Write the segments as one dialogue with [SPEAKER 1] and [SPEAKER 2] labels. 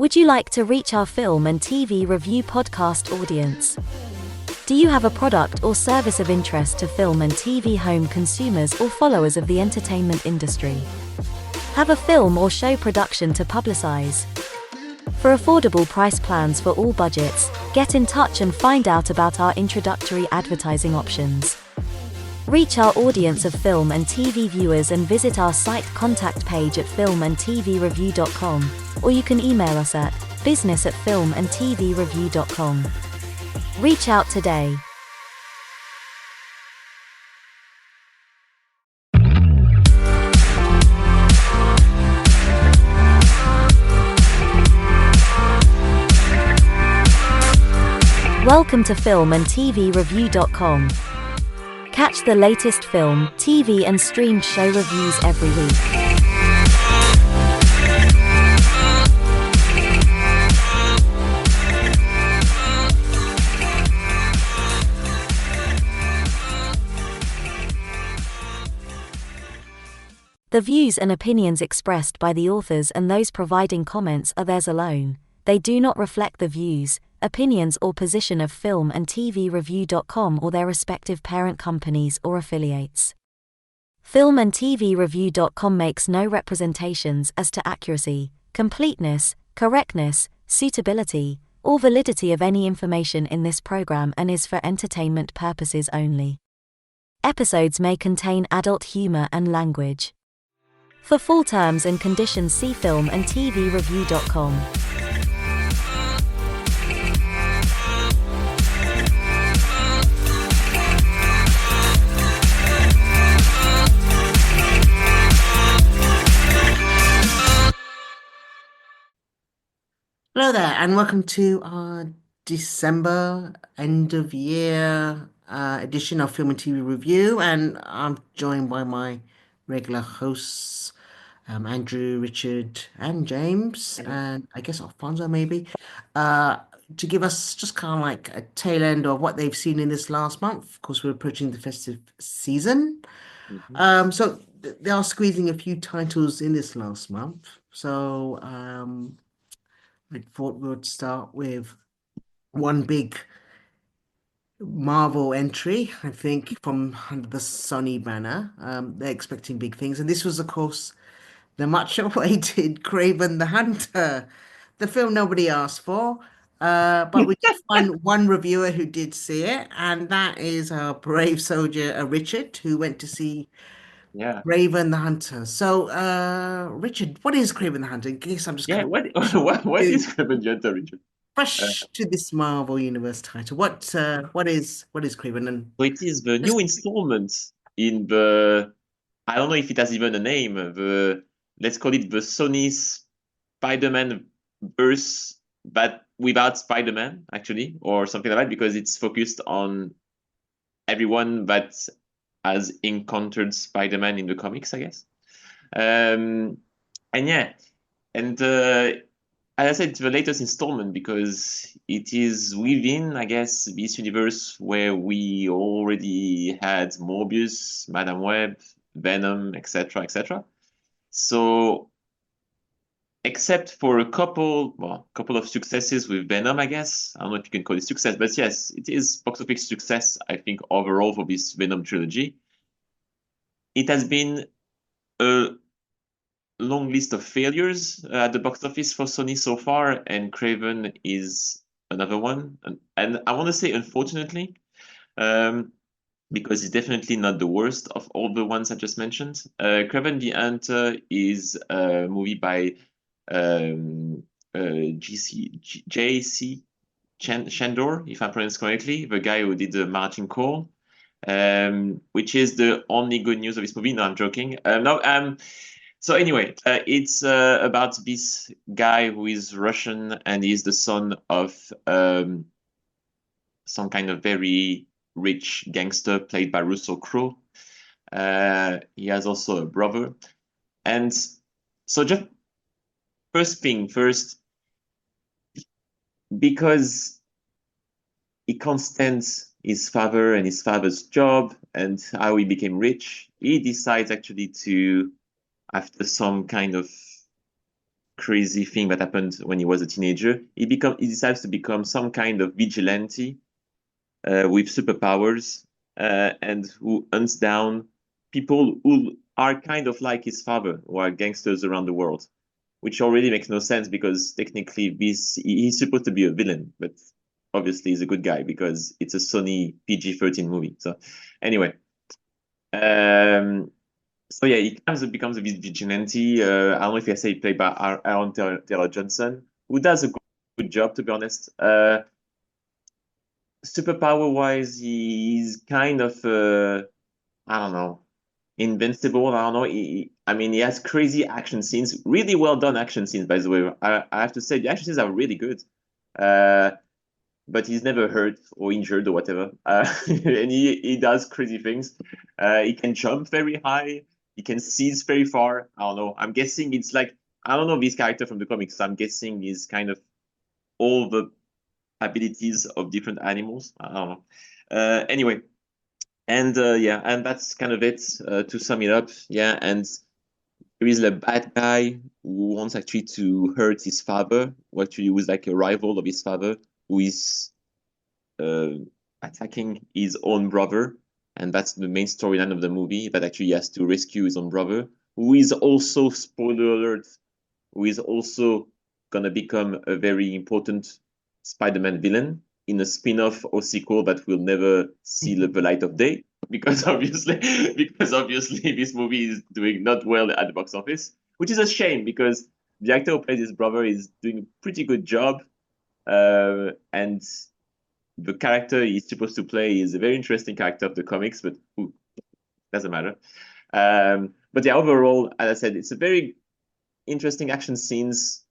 [SPEAKER 1] Would you like to reach our film and TV review podcast audience? Do you have a product or service of interest to film and TV home consumers or followers of the entertainment industry? Have a film or show production to publicize? For affordable price plans for all budgets, get in touch and find out about our introductory advertising options. Reach our audience of film and TV viewers and visit our site contact page at filmandtvreview.com, or you can email us at business@filmandtvreview.com. Reach out today. Welcome to filmandtvreview.com. Catch the latest film, TV and streamed show reviews every week. The views and opinions expressed by the authors and those providing comments are theirs alone. They do not reflect the views, opinions or position of filmandtvreview.com or their respective parent companies or affiliates. Filmandtvreview.com makes no representations as to accuracy, completeness, correctness, suitability, or validity of any information in this program and is for entertainment purposes only. Episodes may contain adult humor and language. For full terms and conditions, see filmandtvreview.com.
[SPEAKER 2] Hello there, and welcome to our December end of year edition of Film and TV Review. And I'm joined by my regular hosts, Andrew, Richard, and James, and I guess Alfonso maybe, to give us just kind of like a tail end of what they've seen in this last month. Of course, we're approaching the festive season. So they are squeezing a few titles in this last month. So I thought we would start with one big Marvel entry, I think, from under the Sony banner. They're expecting big things. And this was, of course, the much awaited Kraven the Hunter, the film nobody asked for. But we did find one reviewer who did see it, and that is our brave soldier, Richard, who went to see Kraven the Hunter. So, Richard, what is Kraven the Hunter? In case I'm just
[SPEAKER 3] Yeah,
[SPEAKER 2] kind
[SPEAKER 3] what
[SPEAKER 2] of
[SPEAKER 3] what is Kraven the Hunter, Richard?
[SPEAKER 2] fresh to this Marvel Universe title. What is Kraven? And
[SPEAKER 3] So it is the new installment in the, I don't know if it has even a name, let's call it the Sony Spider-Man verse, but without Spider-Man, actually, or something like that, because it's focused on everyone that has encountered Spider-Man in the comics, I guess. And yeah, and as I said, it's the latest installment because it is within, I guess, this universe where we already had Morbius, Madam Web, Venom, etc., etc. So, except for a couple of successes with Venom, I guess. I don't know if you can call it success, but yes, it is box office success, I think, overall for this Venom trilogy. It has been a long list of failures at the box office for Sony so far, and Kraven is another one. And I want to say, unfortunately, because it's definitely not the worst of all the ones I just mentioned. Kraven the Hunter is a movie by J.C. Chandor, if I pronounce correctly, the guy who did the Martin Call, which is the only good news of this movie. No, I'm joking. So anyway, it's about this guy who is Russian and is the son of some kind of very rich gangster played by Russell Crowe. He has also a brother. And so just first thing first, because he can't stand his father and his father's job and how he became rich, he decides actually to, after some kind of crazy thing that happened when he was a teenager. He decides to become some kind of vigilante with superpowers, and who hunts down people who are kind of like his father, who are gangsters around the world, which already makes no sense because technically he's supposed to be a villain, but obviously he's a good guy because it's a Sony PG-13 movie. So anyway, so yeah, he becomes a vigilante. I don't know if I say played by Aaron Taylor Johnson, who does a good job, to be honest. Superpower wise, he's kind of I don't know, invincible. I don't know. I mean, he has crazy action scenes, really well done action scenes. By the way, I have to say the action scenes are really good. But he's never hurt or injured or whatever. And he does crazy things. He can jump very high. He can seize very far. I don't know. I'm guessing it's like, I don't know this character from the comics. So I'm guessing he's kind of all the abilities of different animals. I don't know. Anyway, and yeah, and that's kind of it. To sum it up, yeah, and there is a bad guy who wants actually to hurt his father, who actually was like a rival of his father, who is uh, attacking his own brother, and that's the main storyline of the movie. That actually he has to rescue his own brother, who is also, spoiler alert, who is also gonna become a very important Spider-Man villain in a spin-off or sequel that will never see the light of day because obviously this movie is doing not well at the box office, which is a shame because the actor who plays his brother is doing a pretty good job, and the character he's supposed to play is a very interesting character of the comics, but doesn't matter. But yeah, overall, as I said, it's a very interesting action scenes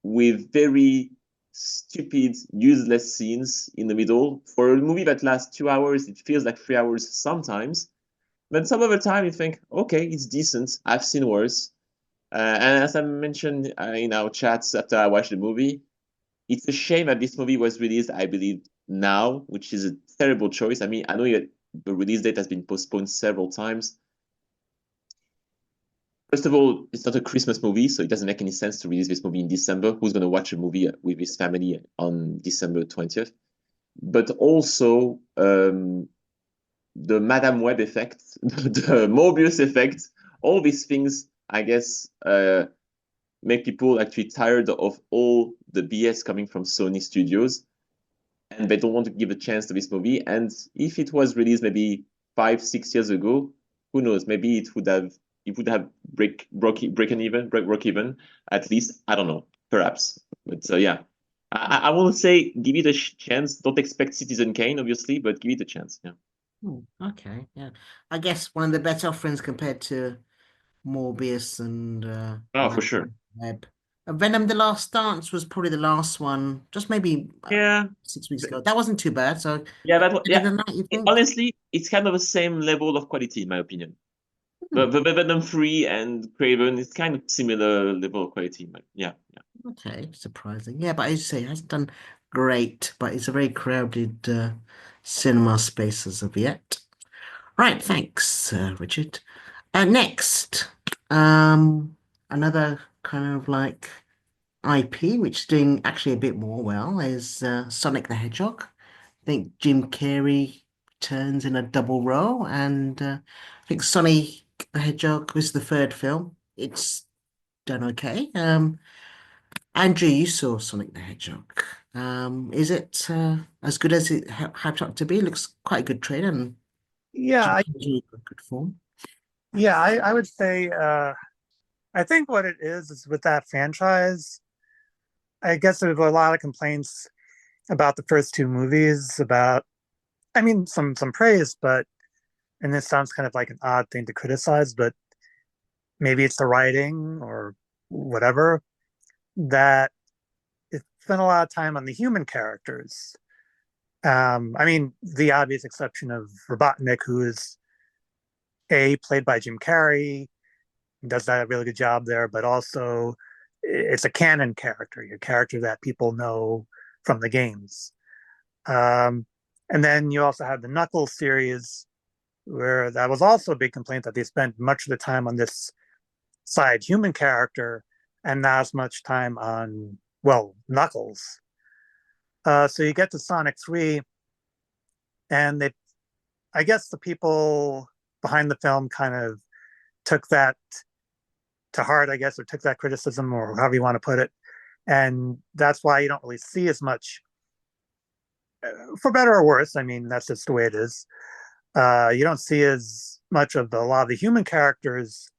[SPEAKER 3] with very stupid, useless scenes in the middle. For a movie that lasts 2 hours, it feels like 3 hours sometimes. But some other time you think, okay, it's decent. I've seen worse. And as I mentioned in our chats after I watched the movie, it's a shame that this movie was released, I believe, now, which is a terrible choice. I mean, I know the release date has been postponed several times. First of all, it's not a Christmas movie, so it doesn't make any sense to release this movie in December. Who's going to watch a movie with his family on December 20th? But also, the Madame Web effect, the Mobius effect, all these things, I guess, make people actually tired of all the BS coming from Sony Studios, and they don't want to give a chance to this movie. And if it was released maybe 5, 6 years ago, who knows? Maybe it would have broken even at least. I don't know, perhaps. But yeah, I want to say give it a chance. Don't expect Citizen Kane, obviously, but give it a chance. Yeah.
[SPEAKER 2] Okay, yeah. I guess one of the better offerings compared to Morbius and
[SPEAKER 3] Oh, for sure.
[SPEAKER 2] Web. Venom: The Last Dance was probably the last one, just maybe
[SPEAKER 3] Yeah.
[SPEAKER 2] 6 weeks ago. That wasn't too bad. So
[SPEAKER 3] Yeah,
[SPEAKER 2] better than that, you think?
[SPEAKER 3] honestly, it's kind of the same level of quality in my opinion. But the Venom 3 and Craven is kind of similar level of quality. But yeah.
[SPEAKER 2] Okay, surprising. Yeah, but as you say, it hasn't done great, but it's a very crowded cinema space as of yet. Right, thanks, Richard. Next, another kind of like IP, which is doing actually a bit more well, is Sonic the Hedgehog. I think Jim Carrey returns in a double role, and I think Sonic the Hedgehog was the third film. It's done okay. Andrew, you saw Sonic the Hedgehog. Is it as good as it hyped up to be? Looks quite a good trailer, and
[SPEAKER 4] Yeah,
[SPEAKER 2] Jim
[SPEAKER 4] I,
[SPEAKER 2] Carrey's in good form.
[SPEAKER 4] yeah, I would say I think what it is with that franchise, I guess there were a lot of complaints about the first two movies, about I mean some praise, but and this sounds kind of like an odd thing to criticize, but maybe it's the writing or whatever, that it spent a lot of time on the human characters. I mean, the obvious exception of Robotnik, who is played by Jim Carrey, does that a really good job there, but also it's a canon character, a character that people know from the games. Um, and then you also have the Knuckles series, where that was also a big complaint that they spent much of the time on this side human character and not as much time on, well, Knuckles. So you get to Sonic 3, and I guess the people behind the film kind of took that to heart, I guess, or took that criticism, or however you want to put it. And that's why you don't really see as much, for better or worse. I mean, that's just the way it is. You don't see as much of a lot of the human characters.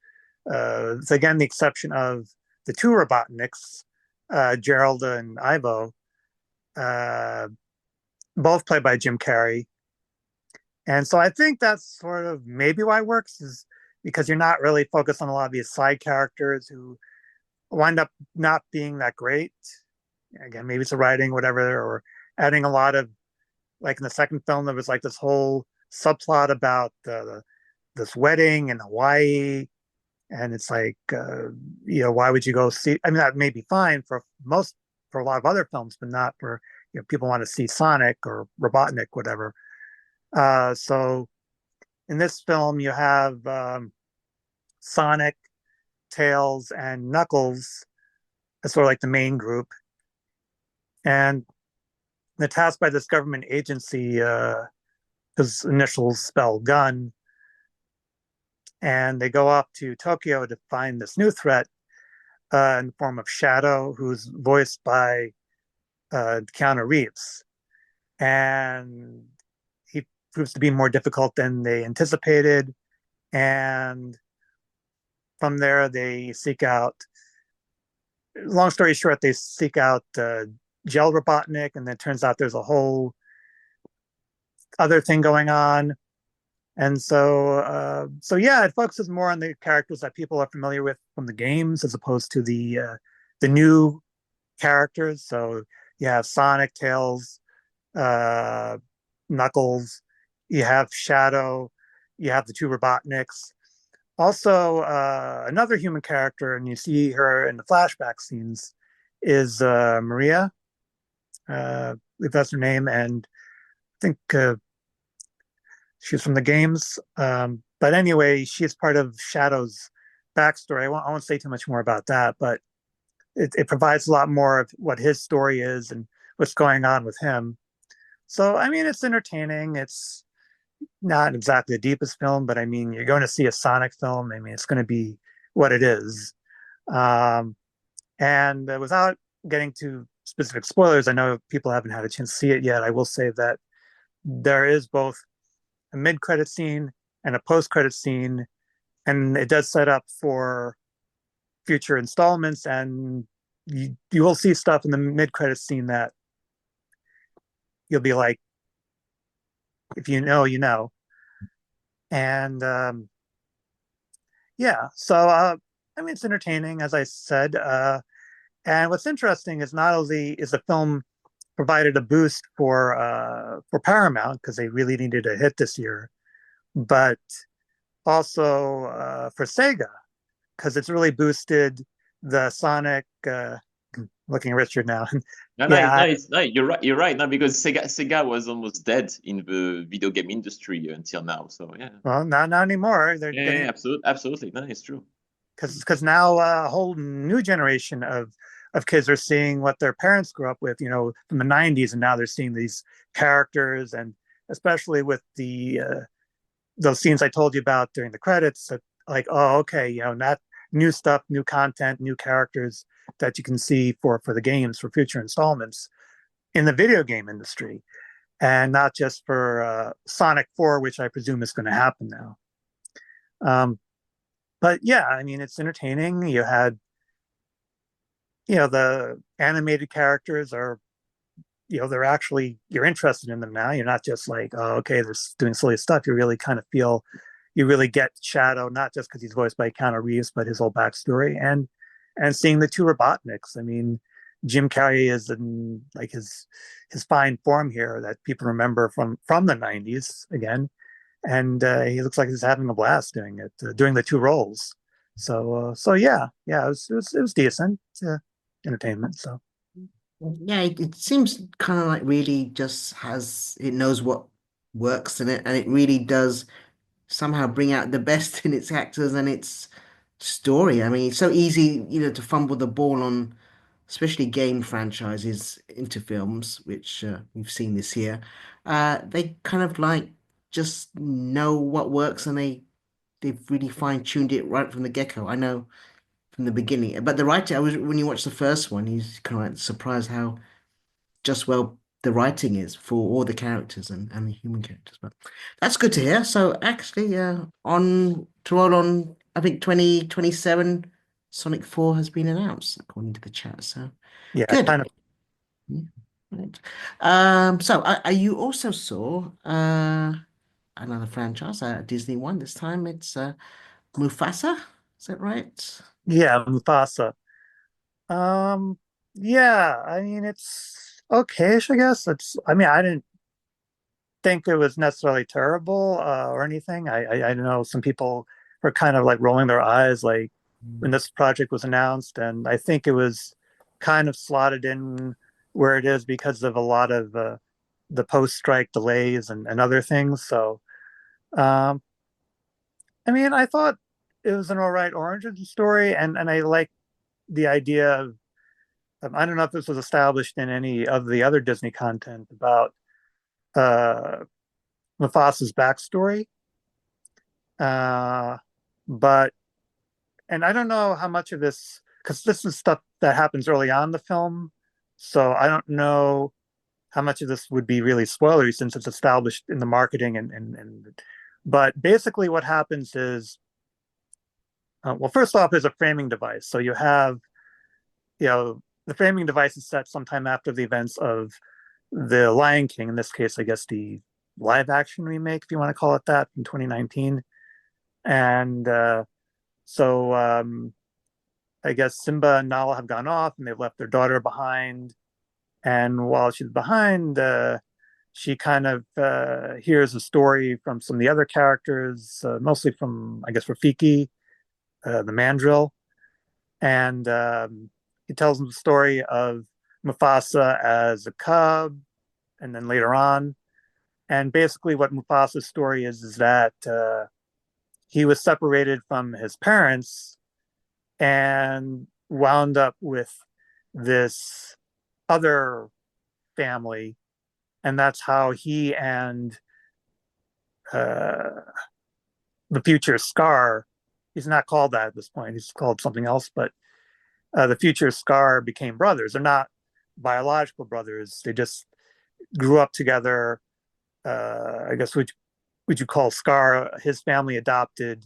[SPEAKER 4] It's again the exception of the two Robotniks, Gerald and Ivo, uh, both played by Jim Carrey. And so I think that's sort of maybe why it works, is because you're not really focused on a lot of these side characters who wind up not being that great. Again, maybe it's the writing, whatever, or adding a lot of, like in the second film, there was like this whole subplot about this wedding in Hawaii. And it's like, why would you go see? I mean, that may be fine for a lot of other films, but not for, people want to see Sonic or Robotnik, whatever. So in this film, you have Sonic, Tails, and Knuckles as sort of like the main group. And they're tasked by this government agency, whose initials spell gun. And they go up to Tokyo to find this new threat in the form of Shadow, who's voiced by Keanu Reeves. And he proves to be more difficult than they anticipated. And from there, they seek out, long story short, they seek out Gel Robotnik, and then it turns out there's a whole other thing going on. And so yeah, it focuses more on the characters that people are familiar with from the games, as opposed to the new characters. So you have Sonic, Tails, Knuckles, you have Shadow, you have the two Robotniks. Also, another human character, and you see her in the flashback scenes, is Maria. I believe that's her name, and I think she's from the games. But anyway, she's part of Shadow's backstory. I won't say too much more about that, but it provides a lot more of what his story is and what's going on with him. So, I mean, it's entertaining. It's not exactly the deepest film, but I mean, you're going to see a Sonic film. I mean, it's going to be what it is. And without getting to specific spoilers, I know people haven't had a chance to see it yet. I will say that there is both a mid-credit scene and a post-credit scene, and it does set up for future installments. And you will see stuff in the mid-credit scene that you'll be like, if you know, you know. And yeah, so I mean, it's entertaining, as I said. And what's interesting is not only is the film provided a boost for Paramount, because they really needed a hit this year, but also for Sega, because it's really boosted the Sonic. Looking at Richard now.
[SPEAKER 3] No, you're right. You're right. No, because Sega was almost dead in the video game industry until now. So yeah.
[SPEAKER 4] Well, not anymore. They're
[SPEAKER 3] yeah, absolutely. No, it's true.
[SPEAKER 4] Because now a whole new generation of kids are seeing what their parents grew up with, from the '90s, and now they're seeing these characters, and especially with the those scenes I told you about during the credits, that like, oh, okay, not new stuff, new content, new characters that you can see for the games, for future installments in the video game industry, and not just for Sonic 4, which I presume is going to happen now. But yeah, I mean, it's entertaining. You had, the animated characters are, they're actually, you're interested in them now. You're not just like, oh, okay, they're doing silly stuff. You really kind of feel, you really get Shadow, not just because he's voiced by Keanu Reeves, but his whole backstory, and seeing the two Robotniks. I mean, Jim Carrey is in like his fine form here that people remember from the '90s again, and he looks like he's having a blast doing it, doing the two roles. So yeah, it was decent entertainment. So
[SPEAKER 2] Yeah, it seems kind of like really just it knows what works in it, and it really does somehow bring out the best in its actors and its story. I mean, it's so easy, to fumble the ball on, especially game franchises into films, which we've seen this year. They kind of like just know what works, and they've really fine-tuned it right from the get-go. I know from the beginning, but the writer, when you watch the first one, he's kind of like surprised how just well the writing is for all the characters and the human characters. But that's good to hear. So actually, on to roll on, I think 2027, Sonic 4 has been announced according to the chat. So
[SPEAKER 4] Yeah,
[SPEAKER 2] good.
[SPEAKER 4] kind of.
[SPEAKER 2] Yeah, right. So you also saw another franchise, a Disney one. This time it's Mufasa. Is that right?
[SPEAKER 4] Yeah, Mufasa. Um, yeah, I mean it's okay-ish, I guess. I mean, I didn't think it was necessarily terrible or anything. I know some people were kind of like rolling their eyes like when
[SPEAKER 2] Mm.
[SPEAKER 4] this project was announced, and I think it was kind of slotted in where it is because of a lot of the post-strike delays and other things. So, um, I mean, I thought it was an all right origin story, and I like the idea of I don't know if this was established in any of the other Disney content about uh, Mufasa's backstory. Uh, but and I don't know how much of this because this is stuff that happens early on in the film, so I don't know how much of this would be really spoilery since it's established in the marketing and but basically what happens is well, first off, there's a framing device. So you have, the framing device is set sometime after the events of the Lion King. In this case, I guess the live action remake, if you want to call it that, in 2019. And so I guess Simba and Nala have gone off and they've left their daughter behind. And while she's behind, she kind of hears a story from some of the other characters, mostly from, I guess, Rafiki, the mandrill. And he tells them the story of Mufasa as a cub, and then later on. And basically, what Mufasa's story is that he was separated from his parents and wound up with this other family, and that's how he and uh, the future Scar. He's not called that at this point. He's called something else, but the future Scar became brothers. They're not biological brothers. They just grew up together. I guess would you call Scar? His family adopted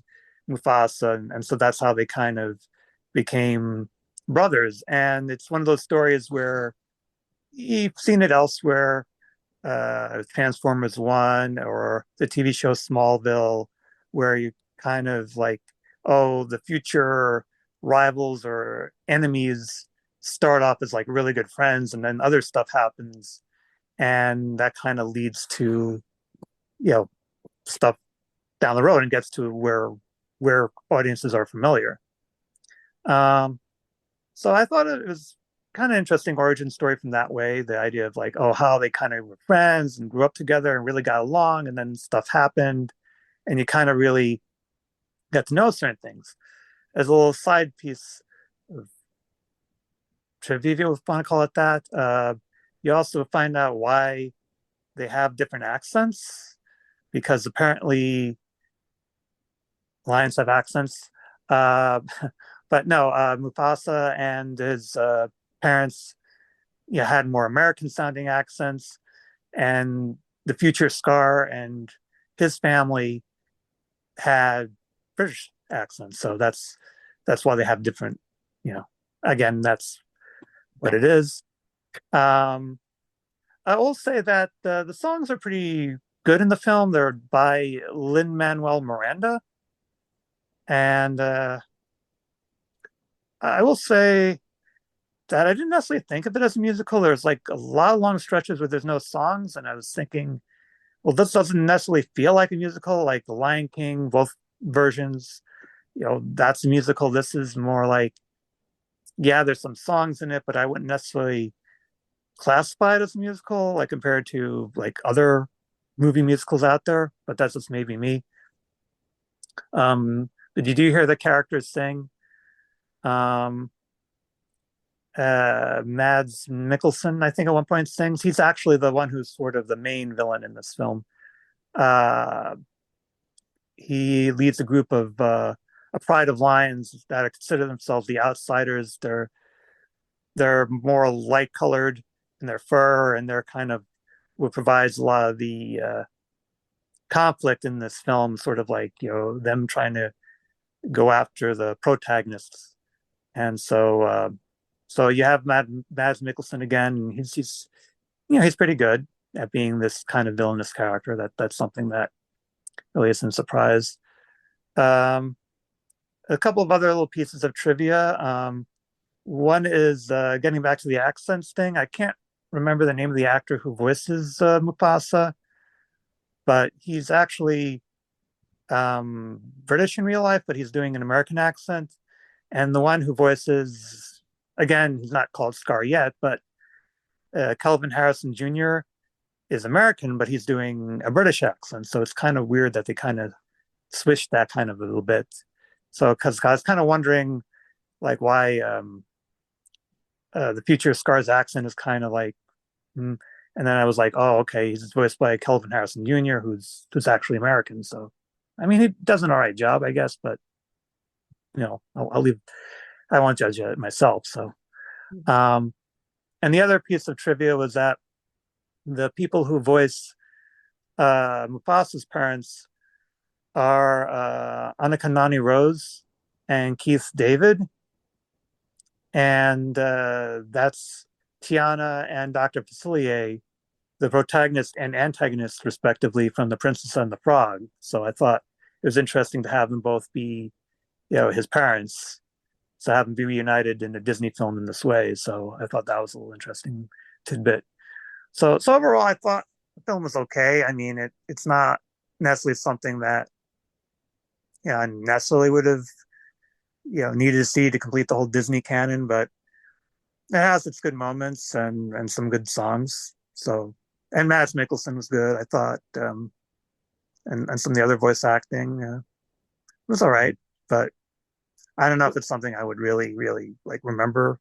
[SPEAKER 4] Mufasa, and so that's how they kind of became brothers. And it's one of those stories where you've seen it elsewhere, Transformers One or the TV show Smallville, where you kind of like, oh, the future rivals or enemies start off as like really good friends, and then other stuff happens, and that kind of leads to stuff down the road and gets to where audiences are familiar. Um, so I thought it was kind of interesting origin story from that way. The idea of like, oh, how they kind of were friends and grew up together and really got along, and then stuff happened, and you kind of really get to know certain things. As a little side piece of trivia, if you want to call it that, you also find out why they have different accents because apparently lions have accents. Uh, but no, Mufasa and his parents had more American sounding accents, and the future Scar and his family had British accents. So that's why they have different, again, that's what it is. Um, I will say that the songs are pretty good in the film. They're by Lin-Manuel Miranda. And I will say that I didn't necessarily think of it as a musical. There's like a lot of long stretches where there's no songs, and I was thinking, well, this doesn't necessarily feel like a musical, like The Lion King, both versions. That's a musical. This is more like, yeah, there's some songs in it, but I wouldn't necessarily classify it as a musical, like compared to like other movie musicals out there. But that's just maybe me. Did you hear the characters sing? Um, Mads Mikkelsen, I think, at one point sings. He's actually the one who's sort of the main villain in this film. Uh, he leads a group of a pride of lions that consider themselves the outsiders. They're more light colored in their fur, and they're kind of what provides a lot of the conflict in this film, sort of like them trying to go after the protagonists. And so you have Mads Mikkelsen again, and he's pretty good at being this kind of villainous character. That's something that really isn't a surprise. Um, a couple of other little pieces of trivia. One is getting back to the accents thing. I can't remember the name of the actor who voices Mufasa, but he's actually British in real life, but he's doing an American accent. And the one who voices, again, he's not called Scar yet, but Kelvin Harrison Jr. is American, but he's doing a British accent. So it's kind of weird that they kind of switched that kind of a little bit. So, because I was kind of wondering, like, why the future Scar's accent is kind of like, and then I was like, oh, okay, he's voiced by Kelvin Harrison Jr., who's actually American. So, I mean, he does an all right job, I guess, but I'll leave. I won't judge it myself. So, and the other piece of trivia was that the people who voice Mufasa's parents are Anakanani Rose and Keith David, and that's Tiana and Dr. Facilier, the protagonist and antagonist, respectively, from The Princess and the Frog. So I thought it was interesting to have them both be, his parents, so have them be reunited in a Disney film in this way. So I thought that was a little interesting tidbit. So overall, I thought the film was okay. I mean, it's not necessarily something that I necessarily would have needed to see to complete the whole Disney canon, but it has its good moments and some good songs. So, and Mads Mikkelsen was good, I thought, and some of the other voice acting was all right, but I don't know if it's something I would really, really like remember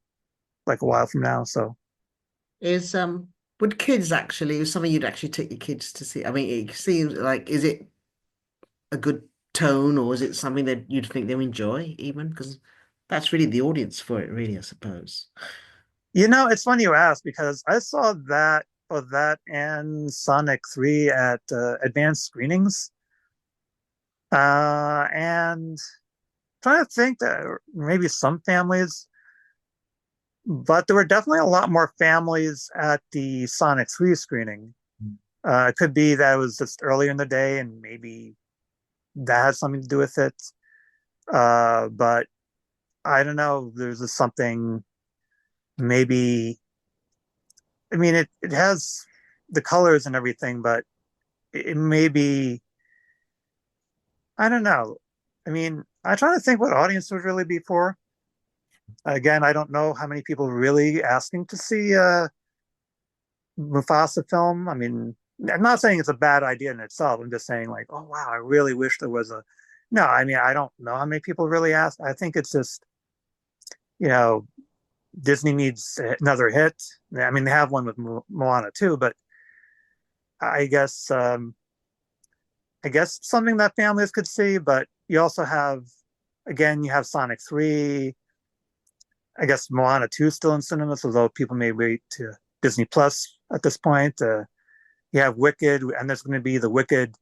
[SPEAKER 4] like a while from now. So
[SPEAKER 2] Is would kids actually, is something you'd actually take your kids to see? I mean, it seems like, is it a good tone, or is it something that you'd think they'll enjoy even? Because that's really the audience for it, really, I suppose.
[SPEAKER 4] it's funny you ask, because I saw that and Sonic 3 at advanced screenings, and trying to think that maybe some families, but there were definitely a lot more families at the Sonic 3 screening. It could be that it was just earlier in the day and maybe that has something to do with it. But I don't know. There's just something, maybe, I mean, it has the colors and everything, but it may be, I don't know. I mean, I try to think what audience would really be for. Again, I don't know how many people are really asking to see Mufasa film. I mean, I'm not saying it's a bad idea in itself. I'm just saying, like, oh wow, I really wish there was a. No, I mean, I don't know how many people really ask. I think it's just, you know, Disney needs another hit. I mean, they have one with Moana too, but I guess something that families could see. But you also have, again, you have Sonic 3. I guess Moana 2 still in cinemas, although people may wait to Disney Plus at this point. You have Wicked, and there's going to be the Wicked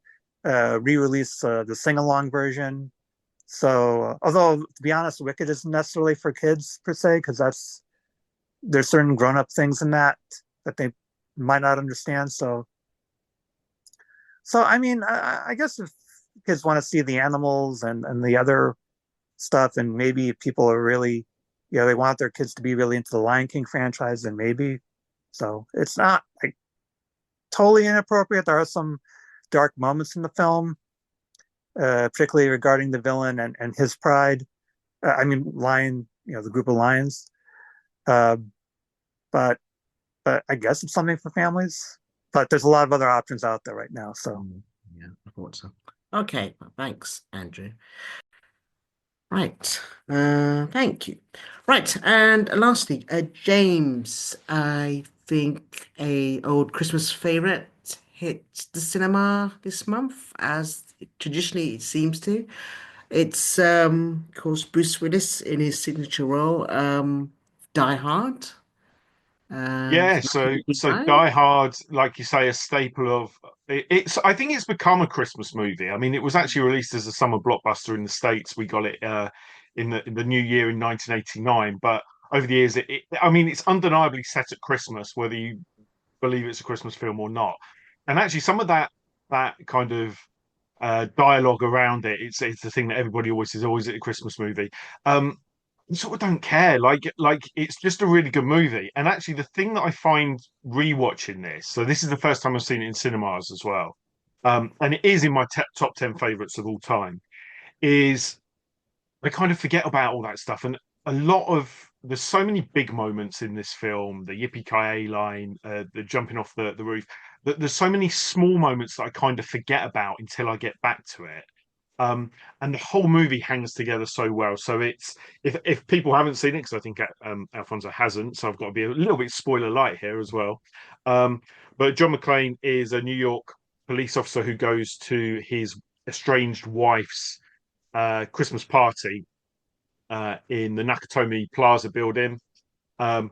[SPEAKER 4] re-release, the sing-along version. So, although to be honest, Wicked isn't necessarily for kids per se, because there's certain grown-up things in that they might not understand. So I mean, I guess if kids want to see the animals and the other stuff, and maybe people are really, they want their kids to be really into the Lion King franchise, then maybe. So it's not like totally inappropriate. There are some dark moments in the film, particularly regarding the villain and his pride. I mean, lion, the group of lions. Uh, but I guess it's something for families. But there's a lot of other options out there right now. So
[SPEAKER 2] Yeah, I thought so. Okay, well, thanks, Andrew. Right. Thank you. Right. And lastly, James, I think a old Christmas favorite hit the cinema this month, as traditionally it seems to. It's of course Bruce Willis in his signature role, Die Hard,
[SPEAKER 5] Yeah,
[SPEAKER 2] from
[SPEAKER 5] so
[SPEAKER 2] 1985.
[SPEAKER 5] Die Hard, like you say, a staple of it's. I think it's become a Christmas movie. I mean, it was actually released as a summer blockbuster in the States. We got it in the new year in 1989. But over the years, I mean, it's undeniably set at Christmas, whether you believe it's a Christmas film or not. And actually, some of that kind of dialogue around it, it's the thing that everybody always says, always at a Christmas movie. Um, you sort of don't care. Like it's just a really good movie. And actually, the thing that I find rewatching this, so this is the first time I've seen it in cinemas as well, and it is in my top 10 favorites of all time, is I kind of forget about all that stuff. And a lot of there's so many big moments in this film, the yippee ki line, the jumping off the roof. That there's so many small moments that I kind of forget about until I get back to it. And the whole movie hangs together so well. So it's if people haven't seen it, because I think Alfonso hasn't, so I've got to be a little bit spoiler light here as well. Um, but John McClane is a New York police officer who goes to his estranged wife's Christmas party in the Nakatomi Plaza building,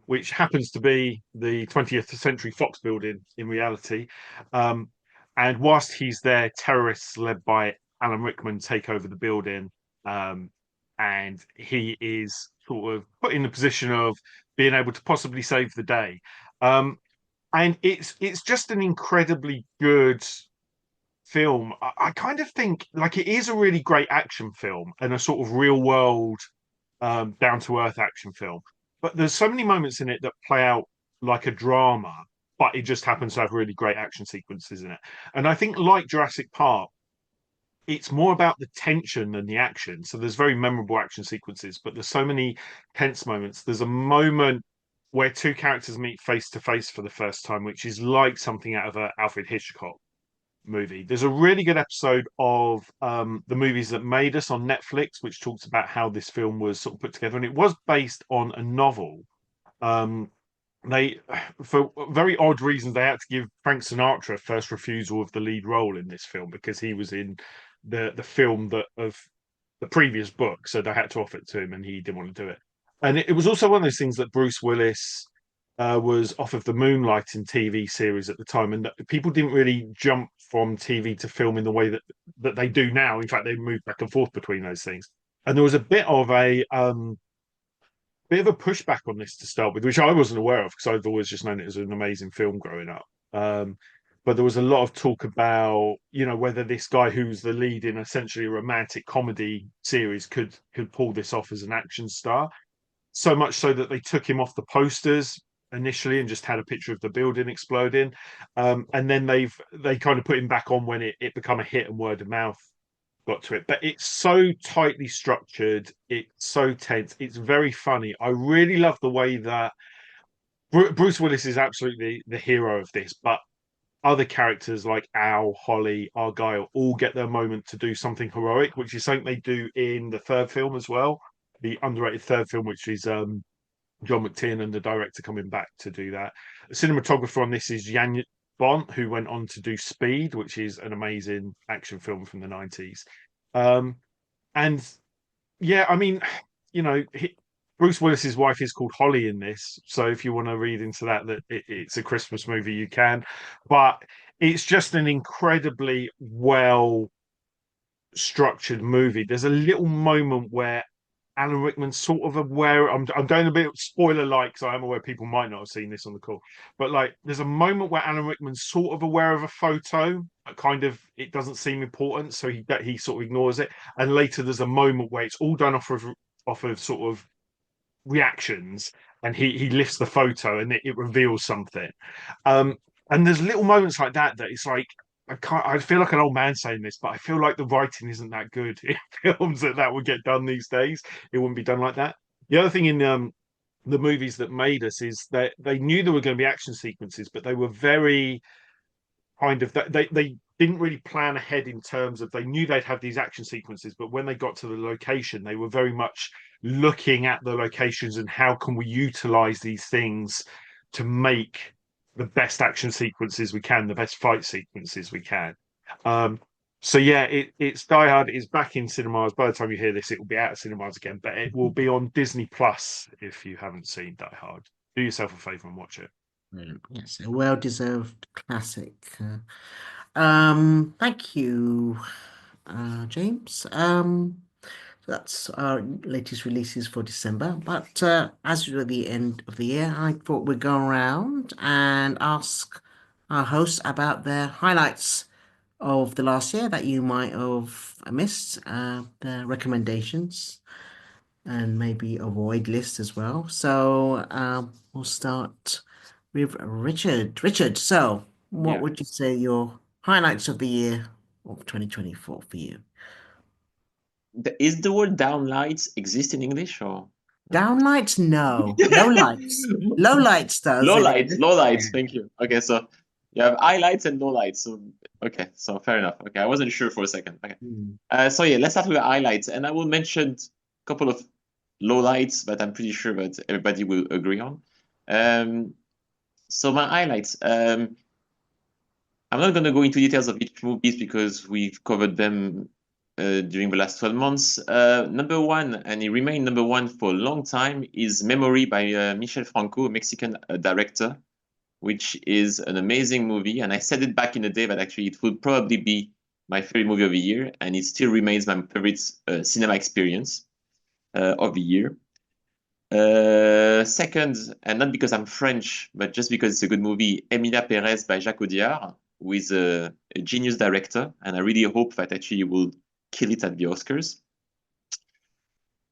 [SPEAKER 5] which happens to be the 20th Century Fox building in reality. Um, and whilst he's there, terrorists led by Alan Rickman take over the building. Um, and he is sort of put in the position of being able to possibly save the day. Um, and it's just an incredibly good film. I kind of think like it is a really great action film and a sort of real world down to earth action film. But there's so many moments in it that play out like a drama, but it just happens to have really great action sequences in it. And I think, like Jurassic Park, it's more about the tension than the action. So there's very memorable action sequences, but there's so many tense moments. There's a moment where two characters meet face to face for the first time, which is like something out of a Alfred Hitchcock movie. There's a really good episode of the movies that made us on Netflix, which talks about how this film was sort of put together, and it was based on a novel. Um, they, for very odd reasons, they had to give Frank Sinatra first refusal of the lead role in this film because he was in the film that of the previous book, so they had to offer it to him, and he didn't want to do it. And it was also one of those things that Bruce Willis was off of the Moonlighting TV series at the time, and that people didn't really jump from TV to film in the way that they do now. In fact, they moved back and forth between those things, and there was a bit of a pushback on this to start with, which I wasn't aware of because I've always just known it as an amazing film growing up. But there was a lot of talk about, whether this guy who's the lead in essentially a romantic comedy series could pull this off as an action star. So much so that they took him off the posters initially and just had a picture of the building exploding. And then they kind of put him back on when it became a hit and word of mouth got to it. But it's so tightly structured, it's so tense, it's very funny. I really love the way that Bruce Willis is absolutely the hero of this, but other characters like Al, Holly, Argyle all get their moment to do something heroic, which is something they do in the third film as well. The underrated third film, which is John McTiernan, the director, coming back to do that. The cinematographer on this is Jan Bont, who went on to do Speed, which is an amazing action film from the 90s. And yeah, I mean, Bruce Willis's wife is called Holly in this. So if you want to read into that it's a Christmas movie, you can. But it's just an incredibly well structured movie. There's a little moment where Alan Rickman's sort of aware. I'm going a bit spoiler like, because I am aware people might not have seen this on the call. But like, there's a moment where Alan Rickman's sort of aware of a photo, but kind of it doesn't seem important, so he sort of ignores it. And later, there's a moment where it's all done off of sort of reactions, and he lifts the photo, and it reveals something. Um, and there's little moments like that it's like I feel like an old man saying this, but I feel like the writing isn't that good in films that would get done these days. It wouldn't be done like that. The other thing in the movies that made us is that they knew there were going to be action sequences, but they were very kind of they didn't really plan ahead in terms of, they knew they'd have these action sequences, but when they got to the location, they were very much looking at the locations and how can we utilize these things to make the best action sequences we can, the best fight sequences we can. So yeah, it's Die Hard is back in cinemas. By the time you hear this, it will be out of cinemas again, but it will be on Disney Plus if you haven't seen Die Hard. Do yourself a favor and watch it.
[SPEAKER 2] Yes, a well-deserved classic. Thank you, James. That's our latest releases for December. But as we're at the end of the year, I thought we'd go around and ask our hosts about their highlights of the last year that you might have missed, their recommendations, and maybe a void list as well. So we'll start with Richard. Richard, so what
[SPEAKER 3] Yeah.
[SPEAKER 2] would you say your highlights of the year of 2024 for you?
[SPEAKER 3] Is the word downlights exist in English or?
[SPEAKER 2] Downlights? No. Low lights. Low lights does.
[SPEAKER 3] Low
[SPEAKER 2] It
[SPEAKER 3] lights,
[SPEAKER 2] exists.
[SPEAKER 3] low lights.
[SPEAKER 2] Yeah.
[SPEAKER 3] Thank you. Okay, so you have highlights and lowlights. So okay, so fair enough. Okay, I wasn't sure for a second. Okay. So yeah, let's start with the highlights, and I will mention a couple of lowlights that I'm pretty sure that everybody will agree on. So my highlights. I'm not going to go into details of each movies because we've covered them during the last 12 months. Number one, and it remained number one for a long time, is Memory by Michel Franco, a Mexican director, which is an amazing movie. And I said it back in the day that actually it would probably be my favorite movie of the year, and it still remains my favorite cinema experience of the year. Second, and not because I'm French, but just because it's a good movie, Emilia Perez by Jacques Audiard, who is a genius director, and I really hope that actually he will kill it at the Oscars.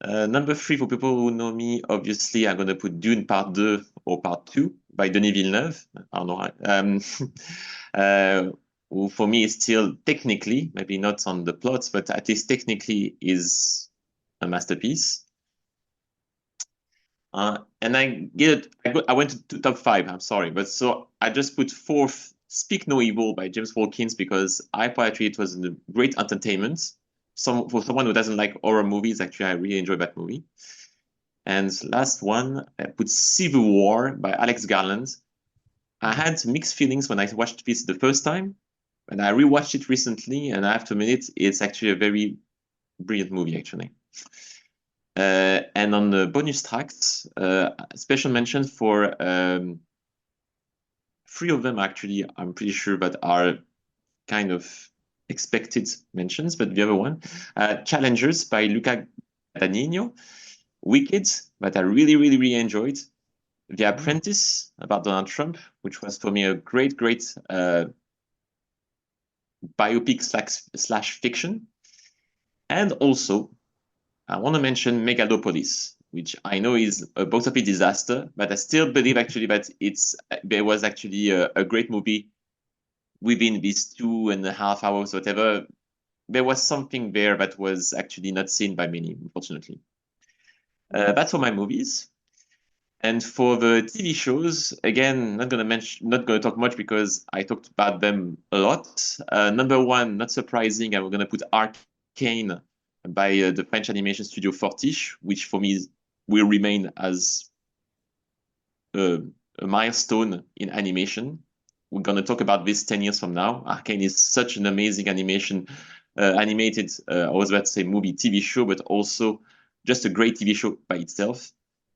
[SPEAKER 3] Number three, for people who know me, obviously I'm going to put Dune Part 2 or Part 2 by Denis Villeneuve. I don't know. Who for me is still technically, maybe not on the plots, but at least technically is a masterpiece. And I went to top five, I'm sorry, but so I just put fourth, Speak No Evil by James Watkins, because I thought actually it was a great entertainment. For someone who doesn't like horror movies, actually I really enjoyed that movie. And last one, I put Civil War by Alex Garland. I had mixed feelings when I watched this the first time, and I rewatched it recently, and I have to admit it's actually a very brilliant movie, actually. And on the bonus tracks, special mention for three of them, actually, I'm pretty sure that are kind of expected mentions, but the other one, Challengers by Luca Guadagnino, Wicked, that I really, really, really enjoyed, The Apprentice about Donald Trump, which was for me a great, great biopic slash fiction, and also I want to mention Megalopolis, which I know is a box office disaster, but I still believe actually that there was actually a great movie within these 2.5 hours, whatever. There was something there that was actually not seen by many, unfortunately. That's for my movies. And for the TV shows, again, not going to talk much because I talked about them a lot. Number one, not surprising, I'm going to put Arcane by the French animation studio Fortiche, which for me will remain as a milestone in animation. We're going to talk about this 10 years from now. Arcane is such an amazing animated, I was about to say movie, TV show, but also just a great TV show by itself.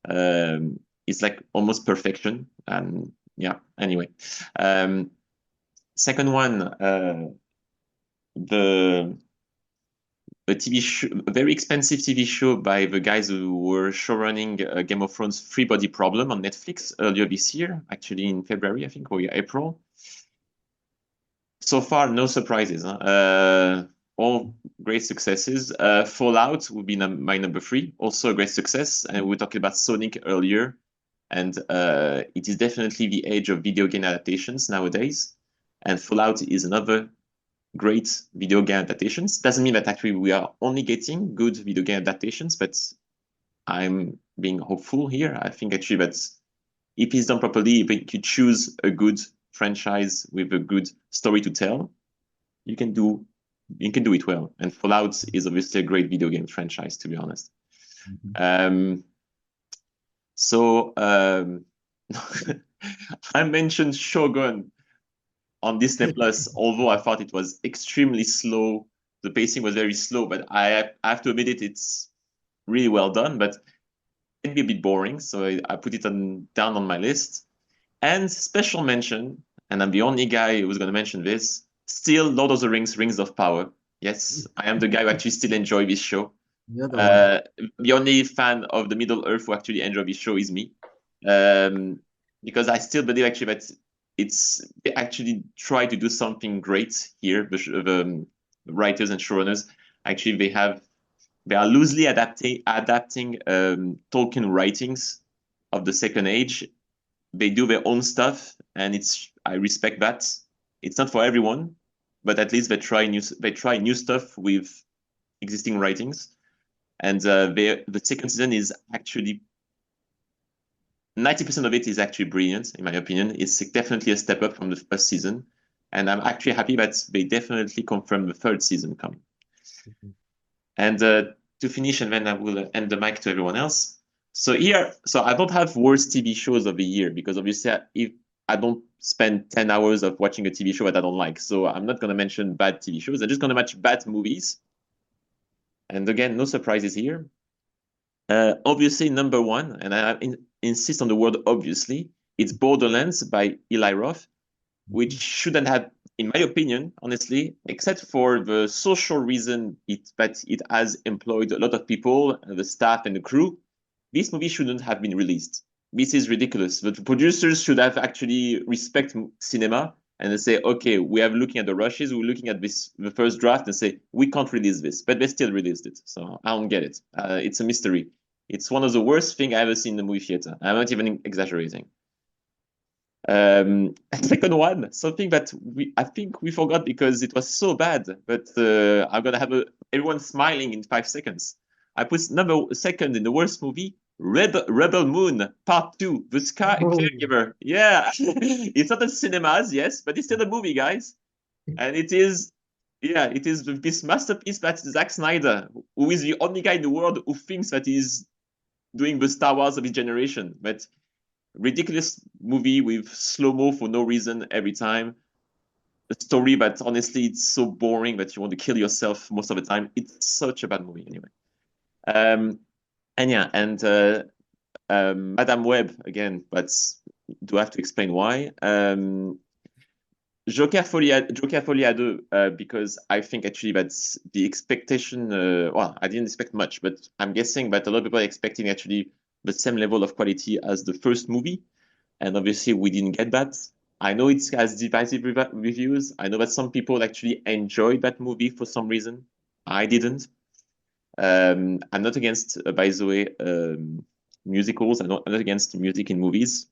[SPEAKER 3] It's like almost perfection. And yeah, anyway. Second one, a TV show, a very expensive TV show by the guys who were showrunning Game of Thrones, Free Body Problem on Netflix earlier this year, actually in February, I think, or April. So far, no surprises. Huh? All great successes. Fallout would be my number three, also a great success. And we were talking about Sonic earlier, and it is definitely the age of video game adaptations nowadays. And Fallout is another great video game adaptations. Doesn't mean that actually we are only getting good video game adaptations, but I'm being hopeful here. I think actually that if it's done properly, if you choose a good franchise with a good story to tell, you can do it well. And Fallout is obviously a great video game franchise, to be honest. I mentioned Shogun on Disney Plus, although I thought it was extremely slow. The pacing was very slow, but I have to admit it's really well done, but it can be a bit boring, so I put it down on my list. And special mention, and I'm the only guy who's going to mention this, still Lord of the Rings, Rings of Power. Yes, I am the guy who actually still enjoy this show.
[SPEAKER 2] You're the one.
[SPEAKER 3] The only fan of the Middle Earth who actually enjoy this show is me. Because I still believe actually that they actually try to do something great here. The writers and showrunners, actually they are loosely adapting Tolkien writings of the Second Age. They do their own stuff, and I respect that. It's not for everyone, but at least they try new stuff with existing writings. And the second season is actually 90% of it is actually brilliant, in my opinion. It's definitely a step up from the first season, and I'm actually happy that they definitely confirmed the third season coming. And to finish, and then I will end the mic to everyone else. So I don't have worst TV shows of the year, because obviously if I don't spend 10 hours of watching a TV show that I don't like. So I'm not going to mention bad TV shows. I'm just going to mention bad movies. And again, no surprises here. Obviously, number one, and I insist on the word obviously, it's Borderlands by Eli Roth, which shouldn't have, in my opinion, honestly, except for the social reason that it has employed a lot of people, the staff and the crew, this movie shouldn't have been released. This is ridiculous. The producers should have actually respect cinema and they say, okay, we are looking at the rushes, we're looking at the first draft and say, we can't release this, but they still released it. So I don't get it. It's a mystery. It's one of the worst things I've ever seen in the movie theater. I'm not even exaggerating. Second one, something that I think we forgot because it was so bad, but I'm gonna have everyone smiling in 5 seconds. I put second in the worst movie, Rebel Moon Part 2, The Sky Caregiver. Yeah, it's not in cinemas, yes, but it's still a movie, guys. And it is this masterpiece that Zack Snyder, who is the only guy in the world who thinks that he's doing the Star Wars of his generation. But ridiculous movie with slow-mo for no reason every time. A story that honestly it's so boring that you want to kill yourself most of the time. It's such a bad movie anyway. Madame Web again, but do I have to explain why? Joker Folie à Deux, because I think actually that's the expectation. Well, I didn't expect much, but I'm guessing that a lot of people are expecting actually the same level of quality as the first movie, and obviously we didn't get that. I know it has divisive reviews. I know that some people actually enjoyed that movie for some reason. I didn't. I'm not against, by the way, musicals. I'm not against music in movies.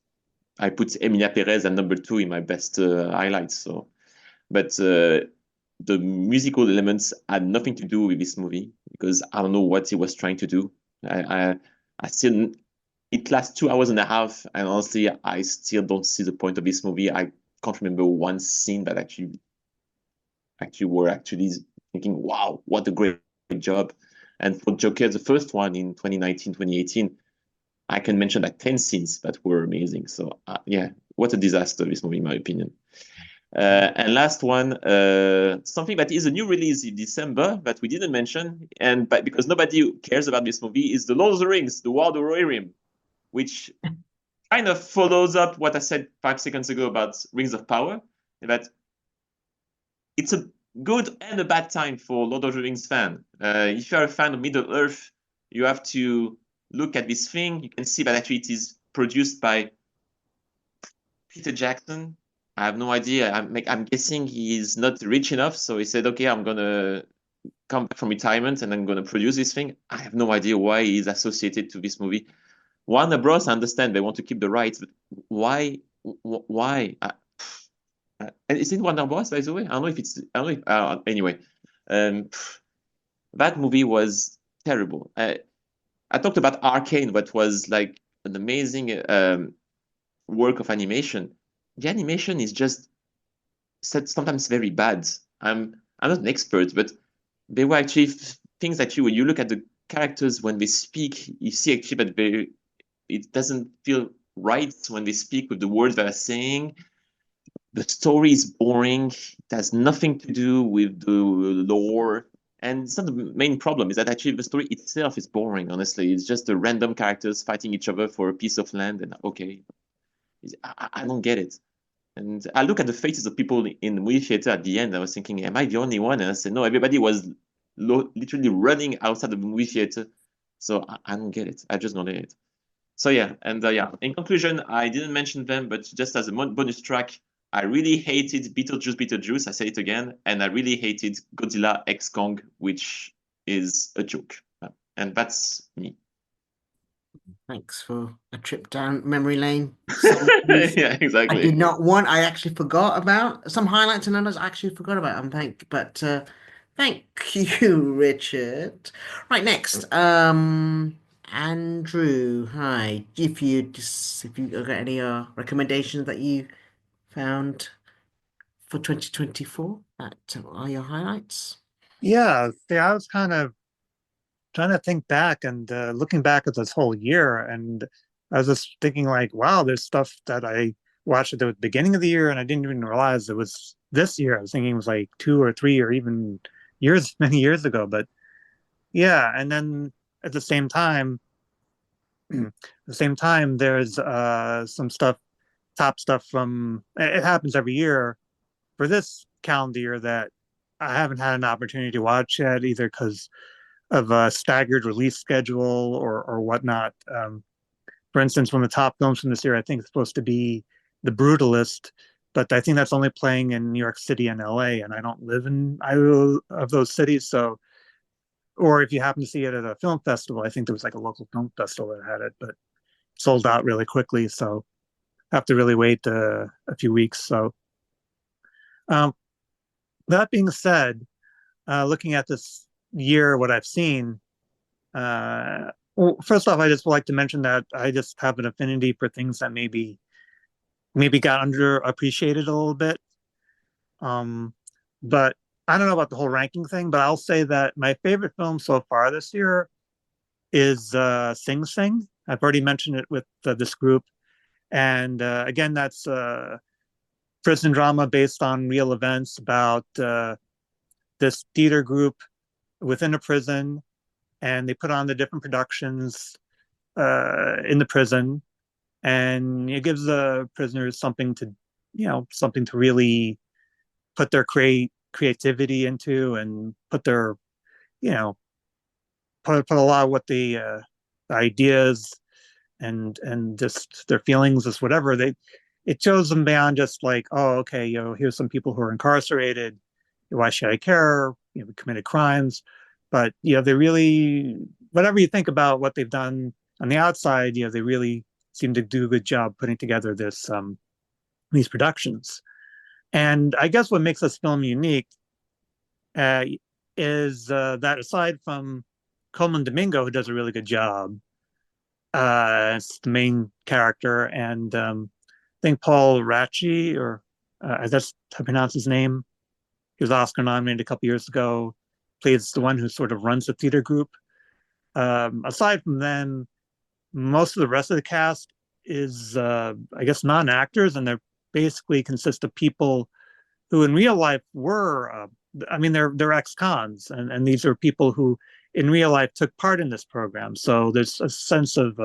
[SPEAKER 3] I put Emilia Perez at number 2 in my best highlights. So, but the musical elements had nothing to do with this movie because I don't know what he was trying to do. I still, it lasts 2 hours and a half, and honestly, I still don't see the point of this movie. I can't remember one scene that actually were thinking, wow, what a great job. And for Joker, the first one in 2019, 2018, I can mention like 10 scenes that were amazing. So yeah, what a disaster this movie, in my opinion. And last one, something that is a new release in December that we didn't mention, but because nobody cares about this movie, is The Lord of the Rings, The War of the Rohirrim, which kind of follows up what I said 5 seconds ago about Rings of Power, that it's a good and a bad time for Lord of the Rings fan. If you're a fan of Middle Earth, you have to look at this thing. You can see that actually it is produced by Peter Jackson. I have no idea. I'm guessing he's not rich enough, so he said, "Okay, I'm gonna come back from retirement and I'm gonna produce this thing." I have no idea why he's associated to this movie. Warner Bros. I understand they want to keep the rights, but why? Why? And is it Warner Bros. By the way? I don't know if it's. I don't know. Anyway, that movie was terrible. I talked about Arcane, what was like an amazing work of animation. the animation is just sometimes very bad. I'm not an expert, but there were actually things that when you look at the characters when they speak, you see actually that it doesn't feel right when they speak with the words that are saying. The story is boring. It has nothing to do with the lore. And it's not the main problem, is that actually the story itself is boring, honestly. It's just the random characters fighting each other for a piece of land, and okay. I don't get it. And I look at the faces of people in the movie theater at the end. I was thinking, am I the only one? And I said, no, everybody was literally running outside the movie theater. So I don't get it. I just don't get it. So yeah, and in conclusion, I didn't mention them, but just as a bonus track, I really hated Beetlejuice. I say it again, and I really hated Godzilla X Kong, which is a joke. And that's me.
[SPEAKER 2] Thanks for a trip down memory lane.
[SPEAKER 3] Yeah, exactly.
[SPEAKER 2] I did not want. I actually forgot about some highlights and others. I actually forgot about them. Thank you, Richard. Right, next, Andrew. Hi. If you got any recommendations that you found for 2024 that are your highlights?
[SPEAKER 4] Yeah, I was kind of trying to think back and looking back at this whole year, and I was just thinking like, wow, there's stuff that I watched at the beginning of the year and I didn't even realize it was this year. I was thinking it was like 2 or 3 or even many years ago. But yeah, and then at the same time, there's some top stuff from it happens every year for this calendar year that I haven't had an opportunity to watch yet, either because of a staggered release schedule or whatnot. For instance, one of the top films from this year, I think it's supposed to be The Brutalist, but I think that's only playing in New York City and LA, and I don't live in either of those cities. So, or if you happen to see it at a film festival, I think there was like a local film festival that had it, but sold out really quickly. So, have to really wait a few weeks. So, um, that being said, looking at this year, what I've seen, well, first off, I just would like to mention that I just have an affinity for things that maybe got underappreciated a little bit. Um, but I don't know about the whole ranking thing, but I'll say that my favorite film so far this year is Sing Sing. I've already mentioned it with this group, and again, that's prison drama based on real events about this theater group within a prison, and they put on the different productions in the prison, and it gives the prisoners something to, something to really put their creativity into, and put their, you know, put a lot of what the ideas and just their feelings, is whatever they, it shows them beyond just like, oh, okay, here's some people who are incarcerated. Why should I care? We committed crimes, but they really, whatever you think about what they've done on the outside, they really seem to do a good job putting together these productions. And I guess what makes this film unique uh, is that aside from Coleman Domingo, who does a really good job, it's the main character, and I think Paul Ratchie, or that's how to pronounce his name. He was Oscar nominated a couple years ago. Plays the one who sort of runs the theater group. Aside from them, most of the rest of the cast is, I guess, non-actors, and they're basically consist of people who in real life were, they're ex-cons, and these are people who in real life took part in this program. So there's a sense of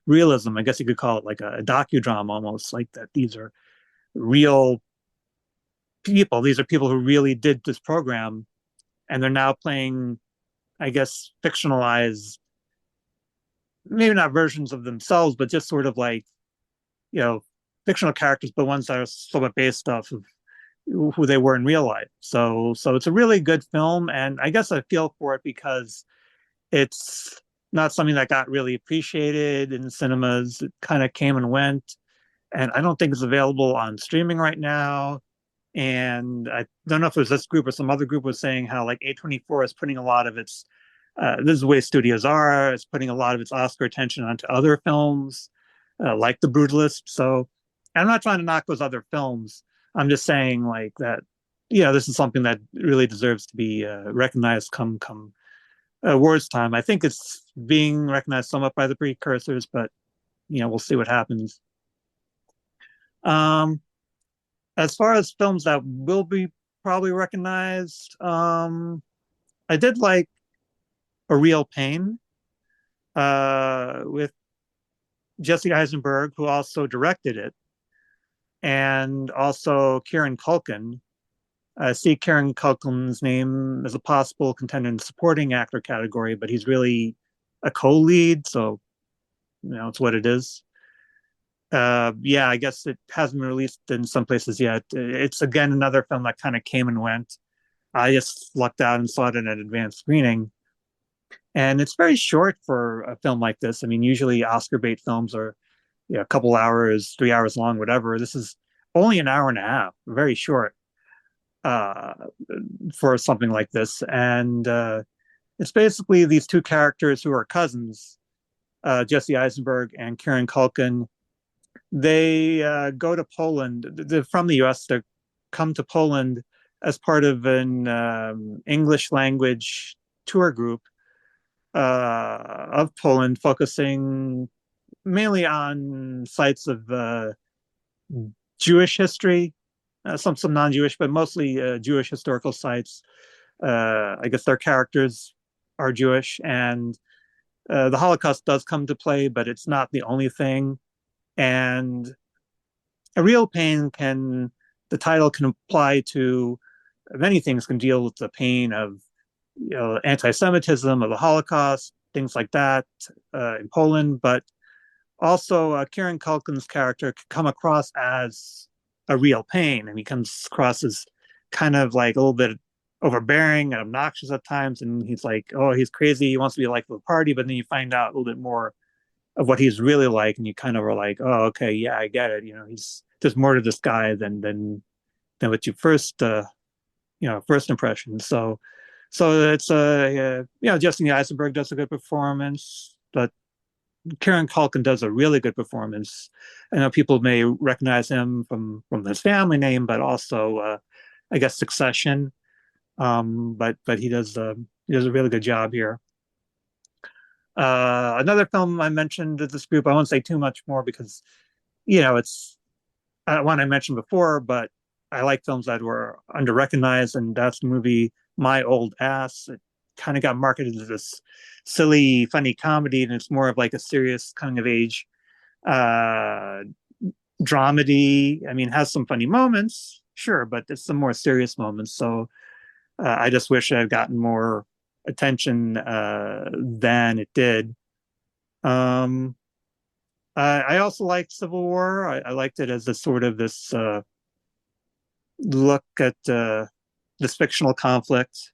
[SPEAKER 4] realism. I guess you could call it like a docudrama almost, like that. These are real people. These are people who really did this program, and they're now playing, I guess, fictionalized, maybe not versions of themselves, but just sort of like, fictional characters, but ones that are somewhat based off of who they were in real life. So it's a really good film, and I guess I feel for it because it's not something that got really appreciated in cinemas. It kind of came and went, and I don't think it's available on streaming right now. And I don't know if it was this group or some other group was saying how like A24 is putting a lot of its this is the way studios are. It's putting a lot of its Oscar attention onto other films like The Brutalist. So I'm not trying to knock those other films. I'm just saying like that, this is something that really deserves to be recognized come awards time. I think it's being recognized somewhat by the precursors, but we'll see what happens. As far as films that will be probably recognized, I did like A Real Pain with Jesse Eisenberg, who also directed it, and also Kieran Culkin. I see Kieran Culkin's name as a possible contender in the supporting actor category, but he's really a co-lead, so it's what it is. Yeah, I guess it hasn't been released in some places yet. It's again another film that kind of came and went. I just lucked out and saw it in an advanced screening. And it's very short for a film like this. I mean, usually Oscar bait films are a couple hours, 3 hours long, whatever. This is only an hour and a half, very short uh, for something like this. And it's basically these two characters who are cousins, Jesse Eisenberg and Kieran Culkin. They go to Poland. They're from the US. They come to Poland as part of an English language tour group of Poland, focusing mainly on sites of Jewish history, some non-Jewish, but mostly Jewish historical sites. I guess their characters are Jewish, and the Holocaust does come to play, but it's not the only thing. And A Real Pain the title can apply to many things, can deal with the pain of anti-Semitism, of the Holocaust, things like that in Poland, but also Kieran Culkin's character can come across as a real pain, and he comes across as kind of like a little bit overbearing and obnoxious at times, and he's like, oh, he's crazy, he wants to be like the party, but then you find out a little bit more of what he's really like, and you kind of are like, oh, okay, yeah, I get it. There's more to this guy than what you first first impression. So it's Jesse Eisenberg does a good performance, but Kieran Culkin does a really good performance. I know people may recognize him from his family name, but also I guess Succession. But he does a really good job here. Another film I mentioned to this group, I won't say too much more because it's one I mentioned before, but I like films that were under-recognized, and that's the movie My Old Ass. It kind of got marketed as this silly, funny comedy, and it's more of like a serious coming-of-age dramedy. I mean, it has some funny moments, sure, but it's some more serious moments. So I just wish I had gotten more attention than it did. I also liked Civil War. I liked it as a sort of this look at this fictional conflict.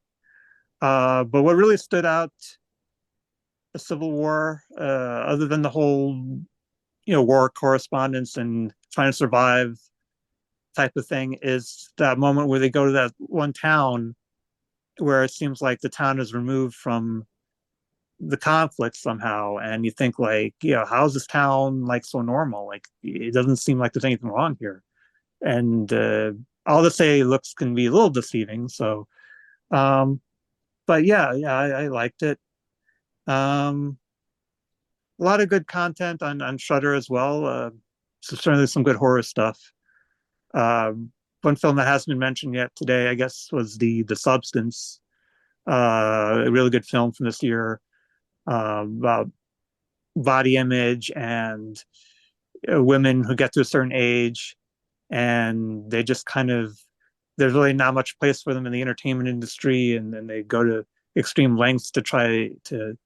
[SPEAKER 4] But what really stood out the Civil War, other than the whole, war correspondence and trying to survive type of thing, is that moment where they go to that one town where it seems like the town is removed from the conflict somehow, and you think like, how is this town like so normal? Like it doesn't seem like there's anything wrong here. And all to say, looks can be a little deceiving. So, but yeah, I liked it. A lot of good content on Shudder as well. So certainly some good horror stuff. One film that hasn't been mentioned yet today, I guess, was the Substance. A really good film from this year about body image and women who get to a certain age, and they just kind of, there's really not much place for them in the entertainment industry, and then they go to extreme lengths to try to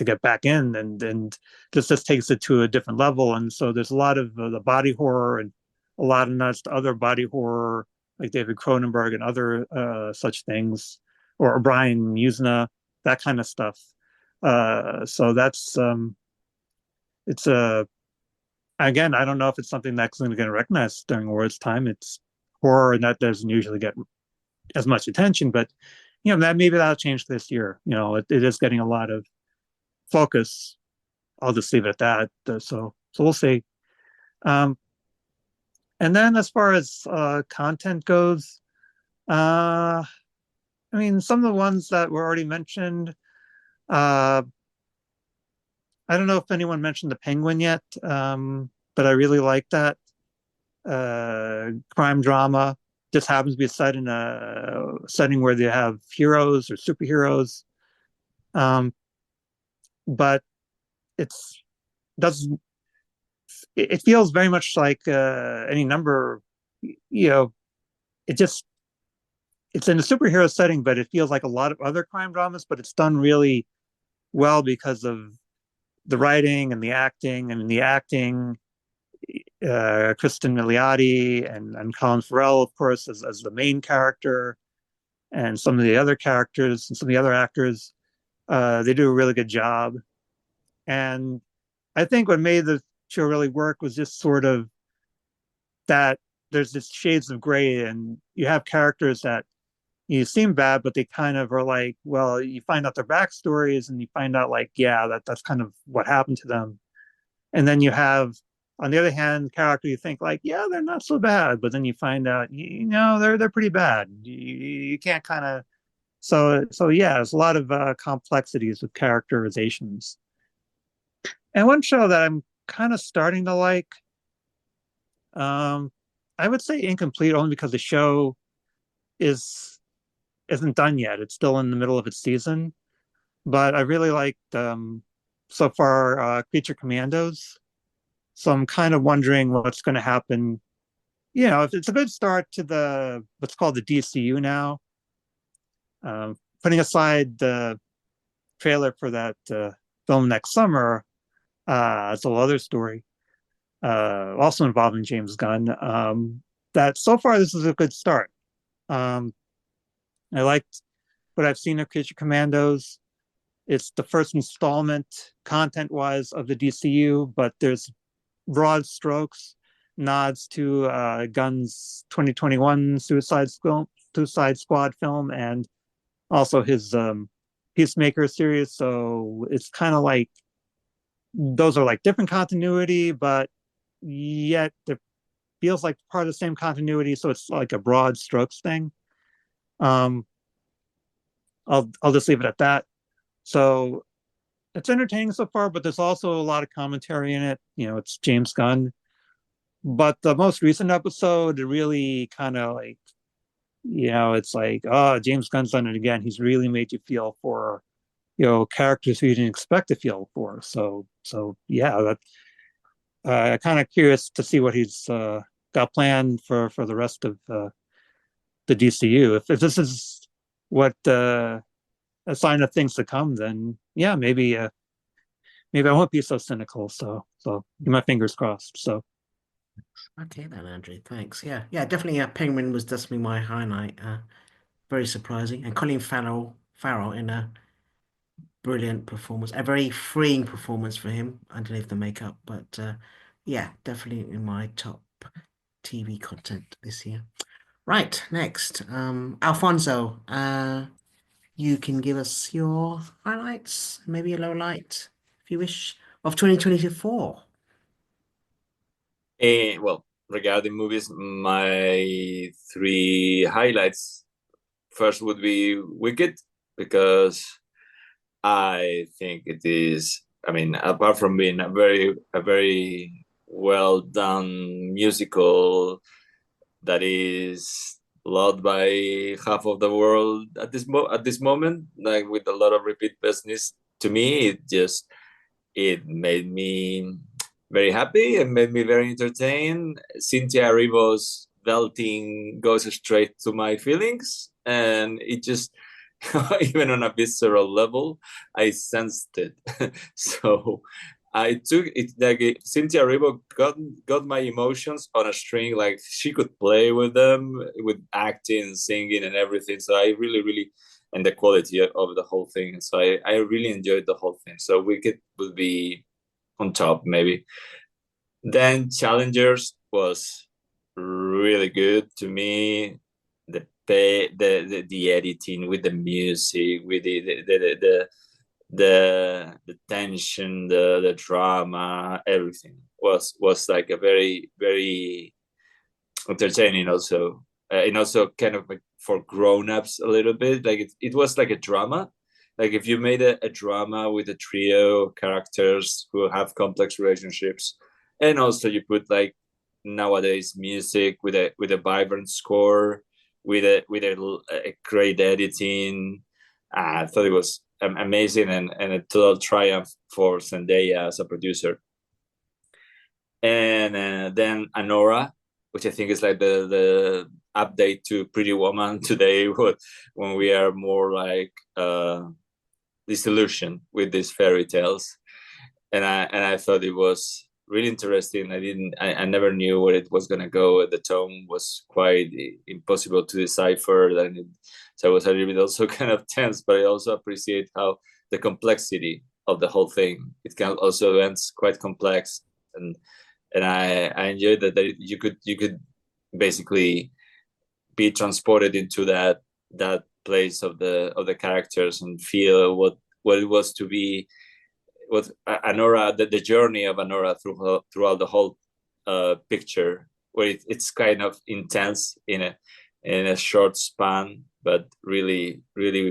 [SPEAKER 4] get back in, and this just takes it to a different level. And so there's a lot of the body horror and a lot of other body horror like David Cronenberg and other such things, or Brian Musna, that kind of stuff. So that's it's again, I don't know if it's something that's going to get recognized during awards time. It's horror, and that doesn't usually get as much attention, but that maybe that'll change this year. It is getting a lot of focus. I'll just leave it at that. So we'll see. And then as far as content goes, I mean, some of the ones that were already mentioned, I don't know if anyone mentioned The Penguin yet, but I really like that. Crime drama. Just happens to be set in a setting where they have heroes or superheroes. Um, but it's doesn't it feels very much like any number, you know, it just it's in a superhero setting, but it feels like a lot of other crime dramas, but it's done really well because of the writing and the acting. And in the acting, Kristen Milioti and Colin Farrell, of course, as the main character, and some of the other characters and some of the other actors, they do a really good job. And I think what made the show really work was just sort of that there's this shades of gray, and you have characters that you seem bad, but they kind of are like, well, you find out their backstories and you find out like, yeah, that's kind of what happened to them. And then you have, on the other hand, character you think like, yeah, they're not so bad, but then you find out, they're pretty bad. You can't kind of so yeah, there's a lot of complexities with characterizations. And one show that I'm kind of starting to like, um, I would say incomplete only because the show is isn't done yet. It's still in the middle of its season, but I really liked so far Creature Commandos. So I'm kind of wondering what's going to happen. If it's a good start to the what's called the DCU now. Putting aside the trailer for that film next summer, it's a whole other story, also involving James Gunn. That so far this is a good start. I liked what I've seen of Creature Commandos. It's the first installment, content-wise, of the DCU, but there's broad strokes, nods to Gunn's 2021 Suicide Squad film, and also his Peacemaker series. So it's kind of like those are like different continuity, but yet it feels like part of the same continuity. So it's like a broad strokes thing. Um, I'll just leave it at that. So it's entertaining so far, but there's also a lot of commentary in it. It's James Gunn. But the most recent episode, it really kind of like, it's like, oh, James Gunn's done it again. He's really made you feel for, characters who you didn't expect to feel for. So yeah, that kind of curious to see what he's got planned for the rest of the DCU. If this is what a sign of things to come, then yeah, maybe I won't be so cynical. So keep my fingers crossed. So
[SPEAKER 2] Okay then, Andrew. Thanks. Yeah, definitely. Penguin was definitely my highlight. Very surprising, and Colin Farrell in a brilliant performance, a very freeing performance for him underneath the makeup. But yeah, definitely in my top TV content this year. Right, next, Alfonso. You can give us your highlights, maybe a low light, if you wish, of 2024.
[SPEAKER 6] Well, regarding movies, my three highlights first would be Wicked, because I think it is. I mean, apart from being a very well done musical that is loved by half of the world at this moment, like with a lot of repeat business, to me it made me very happy and made me very entertained. Cynthia Erivo's belting goes straight to my feelings, and it just even on a visceral level, I sensed it. So I took it like Cynthia Erivo got my emotions on a string. Like she could play with them, with acting, singing, and everything. So I really and the quality of the whole thing. So I really enjoyed the whole thing. So Wicked would be on top, maybe. Then Challengers was really good to me. The editing with the music, with the tension, the drama, everything was like a very entertaining also, and also kind of like for grown-ups a little bit. Like it was like a drama. Like if you made a drama with a trio of characters who have complex relationships, and also you put like nowadays music with a vibrant score, with a great editing. I thought it was amazing and a total triumph for Zendaya as a producer. And then Anora, which I think is like the update to Pretty Woman today, when we are more like disillusioned with these fairy tales. And I thought it was really interesting. I never knew where it was gonna go. The tone was quite impossible to decipher, so I was a little bit also kind of tense. But I also appreciate how the complexity of the whole thing. It can also ends quite complex, and I enjoyed that you could basically be transported into that place of the characters and feel what it was to be, what Anora, the journey of Anora throughout the whole picture, where it's kind of intense in a short span, but really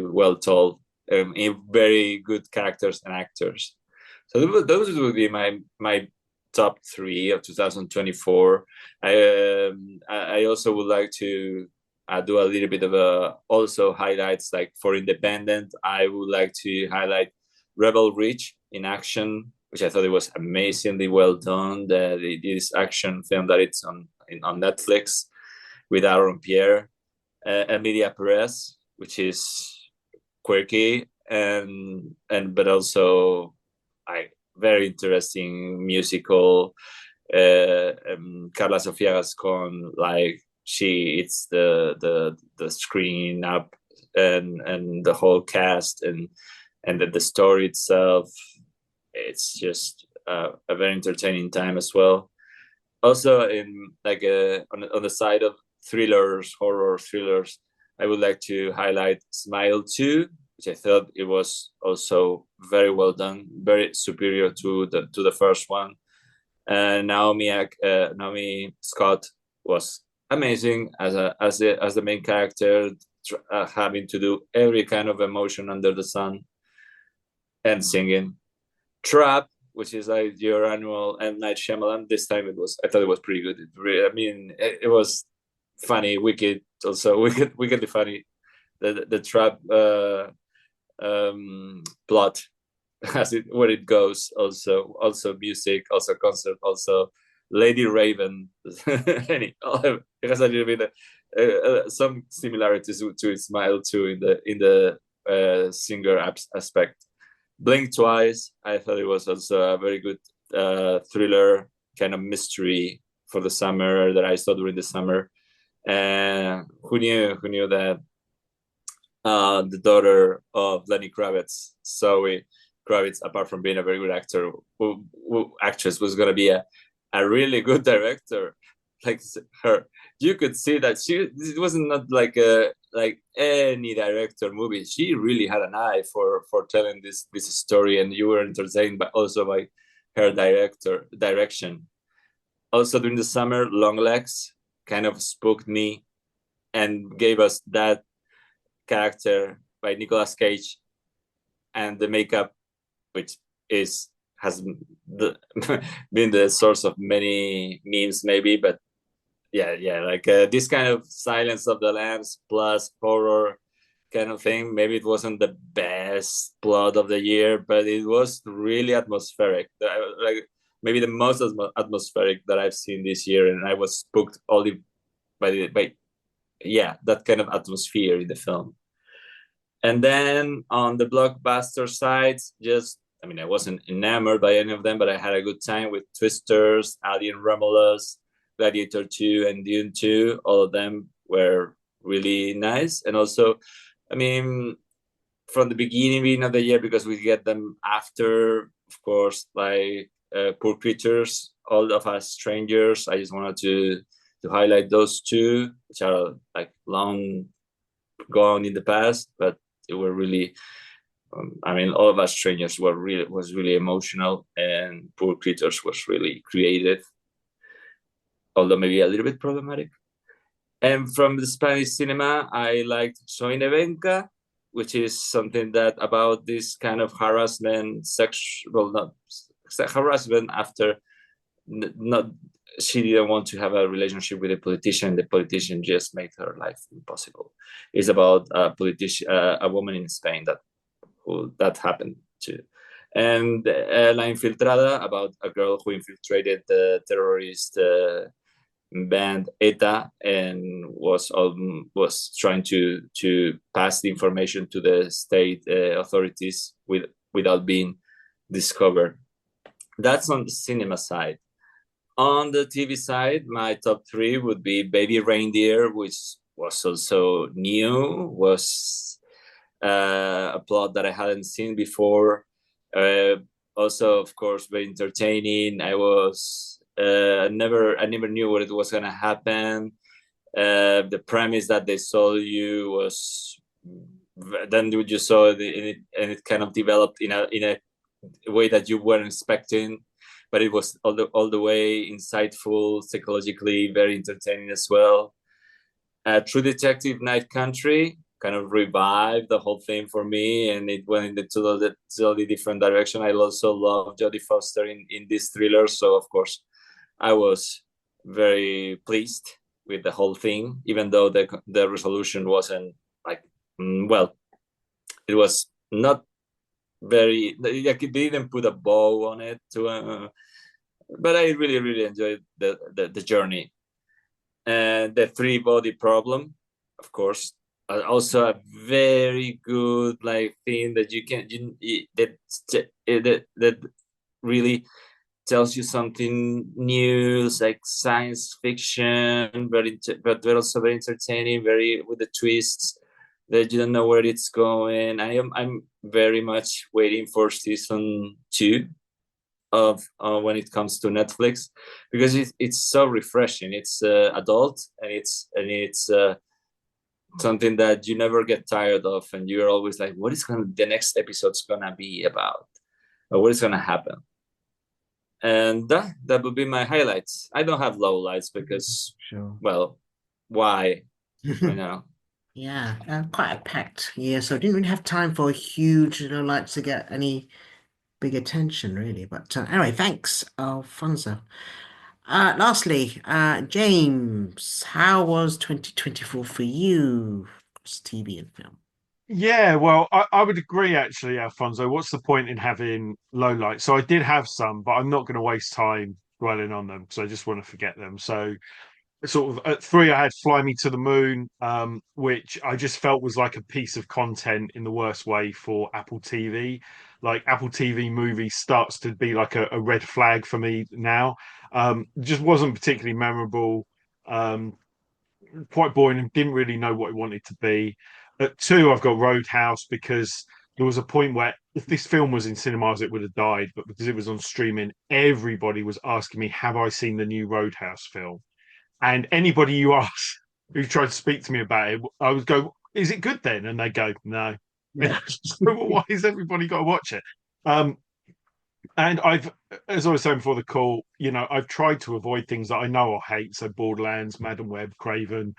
[SPEAKER 6] well told, in very good characters and actors. So those would be my top 3 of 2024. I also would like to do a little bit of also highlights, like for independent. I would like to highlight Rebel Ridge in action, which I thought it was amazingly well done. This action film that it's on Netflix with Aaron Pierre, Emilia Perez, which is quirky but also very interesting musical. Carla Sofia Gascon, like she eats the screen up, and the whole cast and the story itself. It's just a very entertaining time as well. Also, in like on the side of horror thrillers, I would like to highlight Smile 2, which I thought it was also very well done, very superior to the first one. Naomi Scott was amazing as the main character, having to do every kind of emotion under the sun and singing. Trap, which is like your annual M. Night Shyamalan. This time I thought it was pretty good. It was funny, wicked, also wickedly funny. The Trap plot, where it goes, also music, also concert, also Lady Raven. It has a little bit some similarities to Smile 2 in the singer aspect. Blink Twice, I thought it was also a very good thriller kind of mystery for the summer that I saw during the summer. Who knew that the daughter of Lenny Kravitz, Zoe Kravitz, apart from being a very good actress, was going to be a really good director. Like her, you could see that it wasn't not like any director movie. She really had an eye for telling this story, and you were entertained by her direction. Also during the summer, Longlegs kind of spooked me and gave us that character by Nicolas Cage, and the makeup, which has been the source of many memes, maybe, but like this kind of Silence of the Lambs plus horror kind of thing. Maybe it wasn't the best plot of the year, but it was really atmospheric. Like maybe the most atmospheric that I've seen this year, and I was spooked only by that kind of atmosphere in the film. And then on the blockbuster sides, I wasn't enamored by any of them, but I had a good time with Twisters, Alien Romulus, Gladiator 2, and Dune 2. All of them were really nice. And also, from the beginning of the year, because we get them after, of course, like Poor Creatures, All of Us Strangers. I just wanted to highlight those two, which are like long gone in the past, but they were really, All of Us Strangers was really emotional, and Poor Creatures was really creative, although maybe a little bit problematic. And from the Spanish cinema, I liked Soy Nevenka, which is something that about this kind of harassment, sexual, not harassment after not she didn't want to have a relationship with a politician. The politician just made her life impossible. It's about a politician, a woman in Spain that happened to. And La Infiltrada, about a girl who infiltrated the terrorist band ETA and was trying to pass the information to the state authorities without being discovered. That's on the cinema side. On the TV side, my top three would be Baby Reindeer, which was also new, was a plot that I hadn't seen before. Also, of course, very entertaining. I never knew what it was gonna happen. The premise that they sold you was then you just saw it, and it kind of developed in a way that you weren't expecting, but it was all the way insightful, psychologically very entertaining as well. True Detective Night Country kind of revived the whole thing for me, and it went in a totally different direction. I also love Jodie Foster in this thriller, so of course I was very pleased with the whole thing, even though the resolution wasn't like well, it was not very like it didn't put a bow on it but I really enjoyed the journey. And the Three Body Problem, of course, also a very good like thing that that really tells you something new. It's like science fiction, but also very entertaining, very with the twists that you don't know where it's going. I'm very much waiting for season 2 of when it comes to Netflix, because it's so refreshing. It's adult, and it's something that you never get tired of, and you're always like, what is the next episode's gonna be about, or what is gonna happen? And that would be my highlights. I don't have lowlights because,
[SPEAKER 2] Sure.
[SPEAKER 6] well, why? You know.
[SPEAKER 2] Yeah, quite a packed year, so I didn't really have time for a huge, lights to get any big attention, really. But anyway, thanks, Alfonso. Lastly, James, how was 2024 for you across TV and film?
[SPEAKER 5] Yeah, well, I would agree actually, Alfonso. What's the point in having low lights? So I did have some, but I'm not going to waste time dwelling on them because I just want to forget them. So sort of at three, I had Fly Me to the Moon, which I just felt was like a piece of content in the worst way for Apple TV. Like Apple TV movie starts to be like a red flag for me now. Just wasn't particularly memorable. Um, Quite boring and didn't really know what it wanted to be. At two, I've got Roadhouse because there was a point where if this film was in cinemas, it would have died. But because it was on streaming, everybody was asking me, "Have I seen the new Roadhouse film?" And anybody you ask who tried to speak to me about it, I would go, "Is it good then?" And they go, "No."
[SPEAKER 2] Yeah.
[SPEAKER 5] So, well, why has everybody got to watch it? Um, and as I was saying before the call, I've tried to avoid things that I know I hate. So Borderlands, Madam Web, Craven,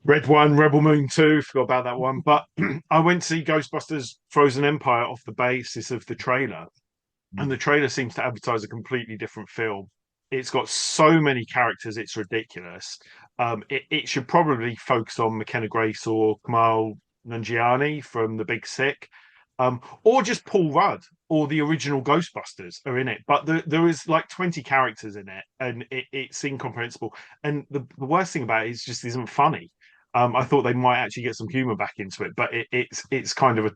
[SPEAKER 5] Red One, Rebel Moon 2, forgot about that one. But I went to see Ghostbusters Frozen Empire off the basis of the trailer. And the trailer seems to advertise a completely different film. It's got so many characters, it's ridiculous. It should probably focus on McKenna Grace or Kamal Nanjiani from The Big Sick, or just Paul Rudd or the original Ghostbusters are in it. But there is like 20 characters in it, and it's incomprehensible. And the worst thing about it is just isn't funny. I thought they might actually get some humor back into it, but it's kind of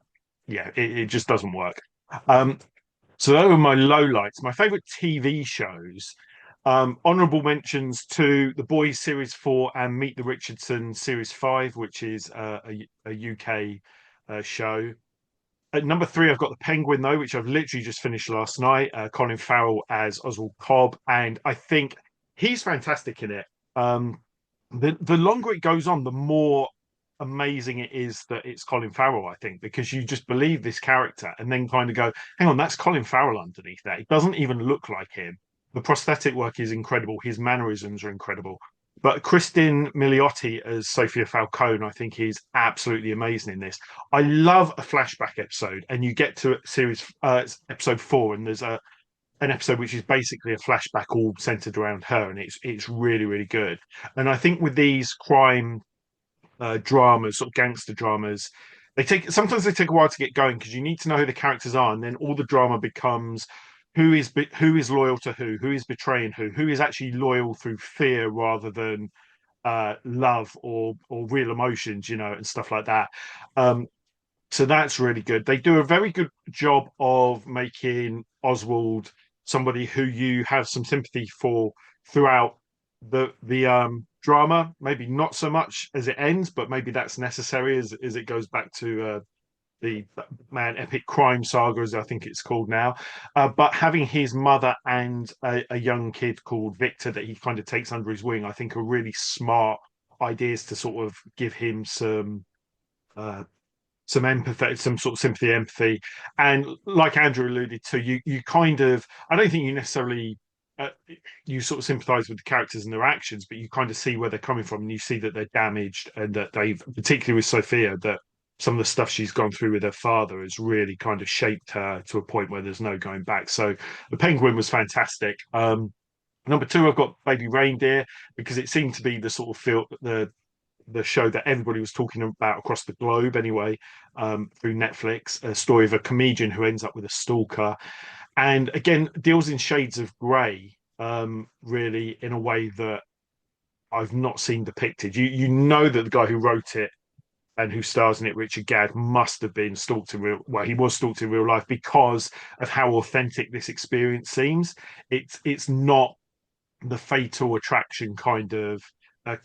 [SPEAKER 5] it just doesn't work. So those were my lowlights. My favorite TV shows. Honorable mentions to The Boys Series 4 and Meet the Richardsons Series 5, which is a UK show. At number three, I've got The Penguin, though, which I've literally just finished last night. Colin Farrell as Oswald Cobb. And I think he's fantastic in it. The longer it goes on, the more amazing it is that it's Colin Farrell, I think, because you just believe this character and then kind of go, hang on, that's Colin Farrell underneath that. It doesn't even look like him. The prosthetic work is incredible. His mannerisms are incredible. But Kristin Milioti as Sophia Falcone, I think, is absolutely amazing in this. I love a flashback episode, and you get to episode 4, and there's an episode which is basically a flashback all centered around her, and it's really really good. And I think with these crime dramas, sort of gangster dramas, sometimes they take a while to get going because you need to know who the characters are, and then all the drama becomes who is loyal to who is betraying who is actually loyal through fear rather than love or real emotions, and stuff like that. So that's really good. They do a very good job of making Oswald somebody who you have some sympathy for throughout the drama. Maybe not so much as it ends, but maybe that's necessary as it goes back to the man epic crime saga, as I think it's called now. But having his mother and a young kid called Victor that he kind of takes under his wing, I think are really smart ideas to sort of give him some empathy, some sort of sympathy, empathy. And like Andrew alluded to, you kind of, I don't think you necessarily you sort of sympathize with the characters and their actions, but you kind of see where they're coming from, and you see that they're damaged, and that they've, particularly with Sophia, that some of the stuff she's gone through with her father has really kind of shaped her to a point where there's no going back. So the Penguin was fantastic. Number 2, I've got Baby Reindeer, because it seemed to be the sort of the show that everybody was talking about across the globe anyway, through Netflix, a story of a comedian who ends up with a stalker, and again deals in shades of grey, really, in a way that I've not seen depicted. You know that the guy who wrote it and who stars in it, Richard Gadd, must have been stalked in real, well, he was stalked in real life because of how authentic this experience seems. It's not the fatal attraction kind of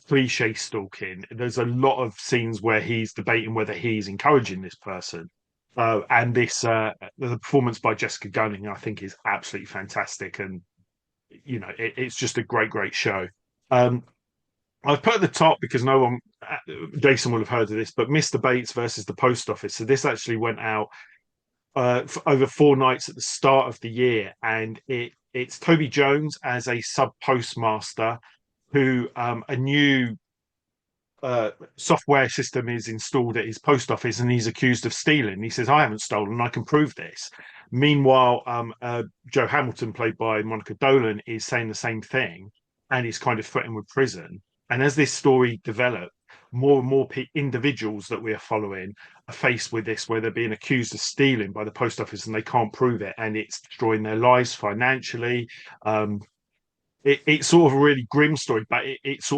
[SPEAKER 5] cliche stalking. There's a lot of scenes where he's debating whether he's encouraging this person. And the performance by Jessica Gunning, I think, is absolutely fantastic. And, it's just a great, great show. I've put at the top because no one, Jason will have heard of this, but Mr. Bates versus the Post Office. So this actually went out for over 4 nights at the start of the year, and it's Toby Jones as a sub postmaster who a new software system is installed at his post office, and he's accused of stealing. He says, "I haven't stolen. I can prove this." Meanwhile, Joe Hamilton, played by Monica Dolan, is saying the same thing, and is kind of threatened with prison. And as this story develops, more and more individuals that we are following are faced with this, where they're being accused of stealing by the post office, and they can't prove it, and it's destroying their lives financially. It's sort of a really grim story, but it's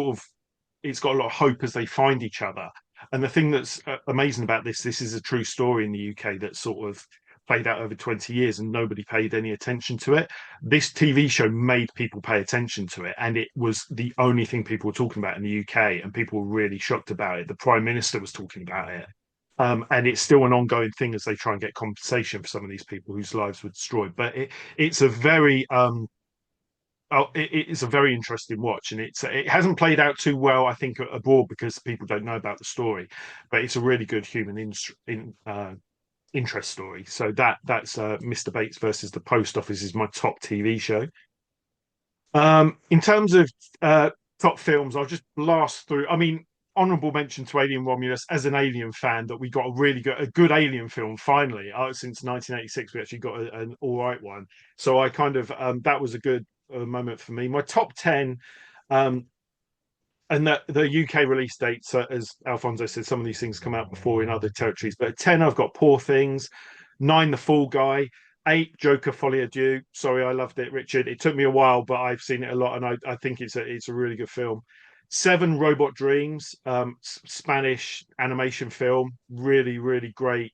[SPEAKER 5] got a lot of hope as they find each other. And the thing that's amazing about this is a true story in the UK that sort of played out over 20 years and nobody paid any attention to it. This TV show made people pay attention to it, and it was the only thing people were talking about in the UK, and people were really shocked about it. The Prime Minister was talking about it. And it's still an ongoing thing as they try and get compensation for some of these people whose lives were destroyed. But it's a very it's a very interesting watch, and it hasn't played out too well, I think, abroad because people don't know about the story. But it's a really good human interest story. So that's Mr. Bates versus the Post Office is my top TV show. In terms of top films, I'll just blast through. I mean, honorable mention to Alien Romulus. As an Alien fan, that we got a good Alien film finally. Since 1986, we actually got an all right one. So I kind of that was a good moment for me. My top 10, and the UK release dates, as Alfonso said, some of these things come out before in other territories. But at 10, I've got Poor Things. 9, The Fall Guy. 8, Joker Folie à Deux. Sorry, I loved it, Richard. It took me a while, but I've seen it a lot, and I think it's a really good film. 7, Robot Dreams, Spanish animation film, really, really great.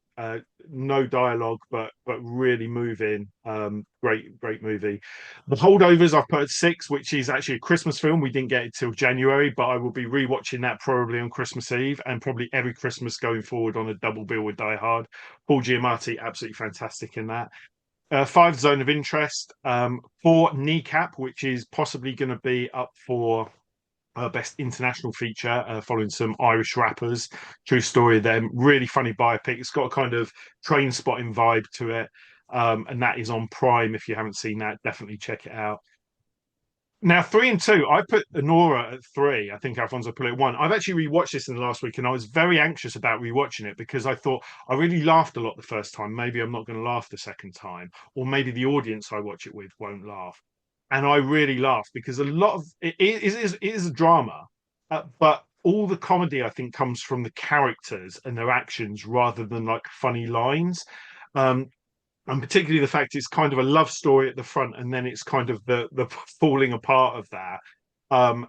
[SPEAKER 5] No dialogue, but really moving. Great movie. The Holdovers I've put at 6, which is actually a Christmas film. We didn't get it till January, but I will be rewatching that probably on Christmas Eve and probably every Christmas going forward on a double bill with Die Hard. Paul Giamatti, absolutely fantastic in that. 5, Zone of Interest. 4, Kneecap, which is possibly going to be up for best international feature, following some Irish rappers. True story of them. Really funny biopic. It's got a kind of train spotting vibe to it. And that is on Prime. If you haven't seen that, definitely check it out. Now, 3 and 2, I put Anora at 3. I think Alfonso put it at 1. I've actually rewatched this in the last week, and I was very anxious about rewatching it because I thought I really laughed a lot the first time. Maybe I'm not going to laugh the second time, or maybe the audience I watch it with won't laugh. And I really laughed because a lot of it is a drama, but all the comedy I think comes from the characters and their actions rather than like funny lines. Um, and particularly the fact it's kind of a love story at the front, and then it's kind of the falling apart of that,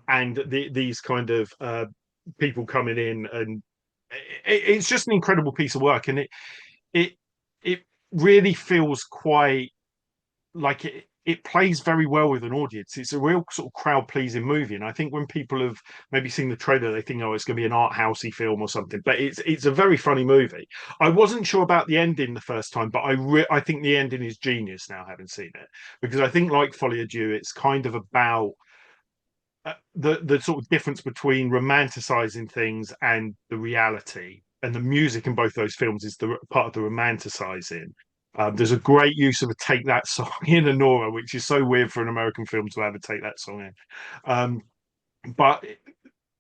[SPEAKER 5] and these kind of people coming in, and it's just an incredible piece of work, and it it really feels quite like it plays very well with an audience. It's a real sort of crowd pleasing movie, and I think when people have maybe seen the trailer, they think, oh, it's going to be an art housey film or something. But it's a very funny movie. I wasn't sure about the ending the first time, but I think the ending is genius now, having seen it, because I think like Folie à Dieu, it's kind of about the sort of difference between romanticizing things and the reality. And the music in both those films is the part of the romanticizing. There's a great use of a "Take That" song in Anora, which is so weird for an American film to have a "Take That" song in. But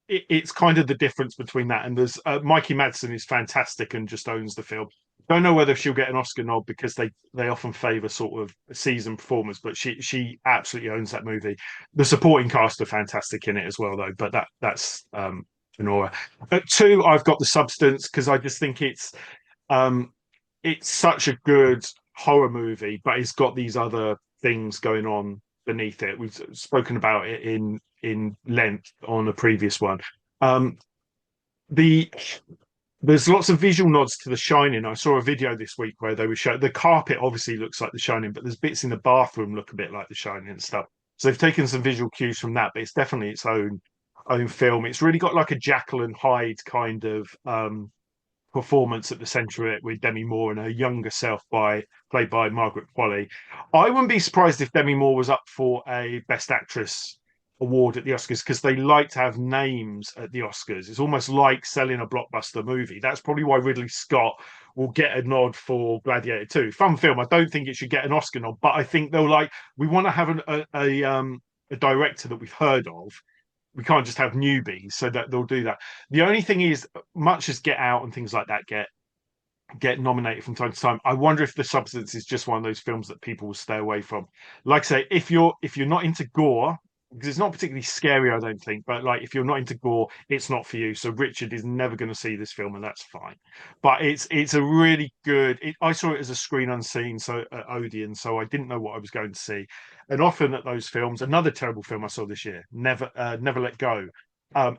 [SPEAKER 5] it's kind of the difference between that, and there's Mikey Madsen is fantastic and just owns the film. Don't know whether she'll get an Oscar nod because they often favour sort of seasoned performers, but she absolutely owns that movie. The supporting cast are fantastic in it as well, though. But that's Anora. At 2, I've got The Substance because I just think it's such a good horror movie, but it's got these other things going on beneath it. We've spoken about it in length on a previous one. The There's lots of visual nods to The Shining. I saw a video this week where they were showing the carpet obviously looks like The Shining, but there's bits in the bathroom look a bit like The Shining and stuff. So they've taken some visual cues from that, but it's definitely its own film. It's really got like a Jekyll and Hyde kind of performance at the centre of it, with Demi Moore and her younger self played by Margaret Qualley. I wouldn't be surprised if Demi Moore was up for a Best Actress award at the Oscars, because they like to have names at the Oscars. It's almost like selling a blockbuster movie. That's probably why Ridley Scott will get a nod for Gladiator 2. Fun film. I don't think it should get an Oscar nod, but I think they'll like, we want to have a director that we've heard of. We can't just have newbies, so that they'll do that. The only thing is, much as Get Out and things like that get nominated from time to time, I wonder if The Substance is just one of those films that people will stay away from. Like I say, if you're not into gore, because it's not particularly scary, I don't think, but like if you're not into gore, it's not for you. So Richard is never going to see this film, and that's fine. But it's a really good. I saw it as a screen unseen, so at Odeon, so I didn't know what I was going to see. And often at those films, another terrible film I saw this year, Never Let Go.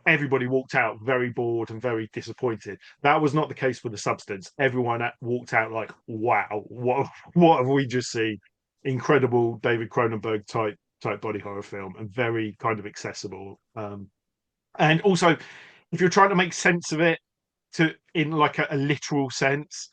[SPEAKER 5] Everybody walked out very bored and very disappointed. That was not the case with The Substance. Everyone walked out like, "Wow, what have we just seen?" Incredible David Cronenberg type body horror film, and very kind of accessible. And also, if you're trying to make sense of it in like a literal sense,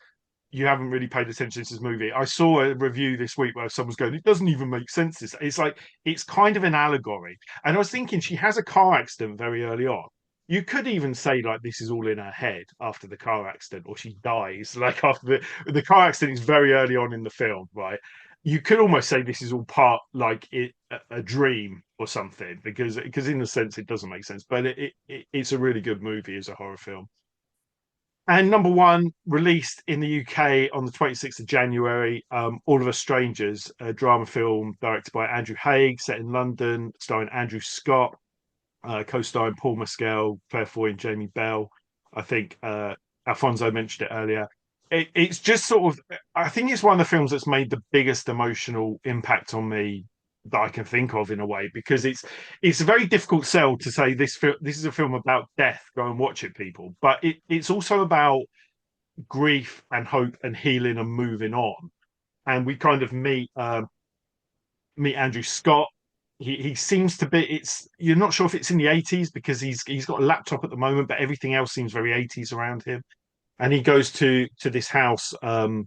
[SPEAKER 5] you haven't really paid attention to this movie. I saw a review this week where someone's going, it doesn't even make sense. It's like, it's kind of an allegory. And I was thinking, she has a car accident very early on. You could even say like this is all in her head after the car accident, or she dies like after the car accident is very early on in the film, right? You could almost say this is all part like a dream or something, because in a sense it doesn't make sense, but it's a really good movie as a horror film. And number 1, released in the UK on the 26th of January, All of Us Strangers, a drama film directed by Andrew Haigh, set in London, starring Andrew Scott, co-starring Paul Mescal, Claire Foy, and Jamie Bell. I think Alfonso mentioned it earlier. It's just sort of, I think it's one of the films that's made the biggest emotional impact on me that I can think of, in a way, because it's a very difficult sell to say this is a film about death, go and watch it, people, but it's also about grief and hope and healing and moving on. And we kind of meet Andrew Scott. He seems to be, you're not sure if it's in the 80s because he's got a laptop at the moment, but everything else seems very 80s around him. And he goes to this house to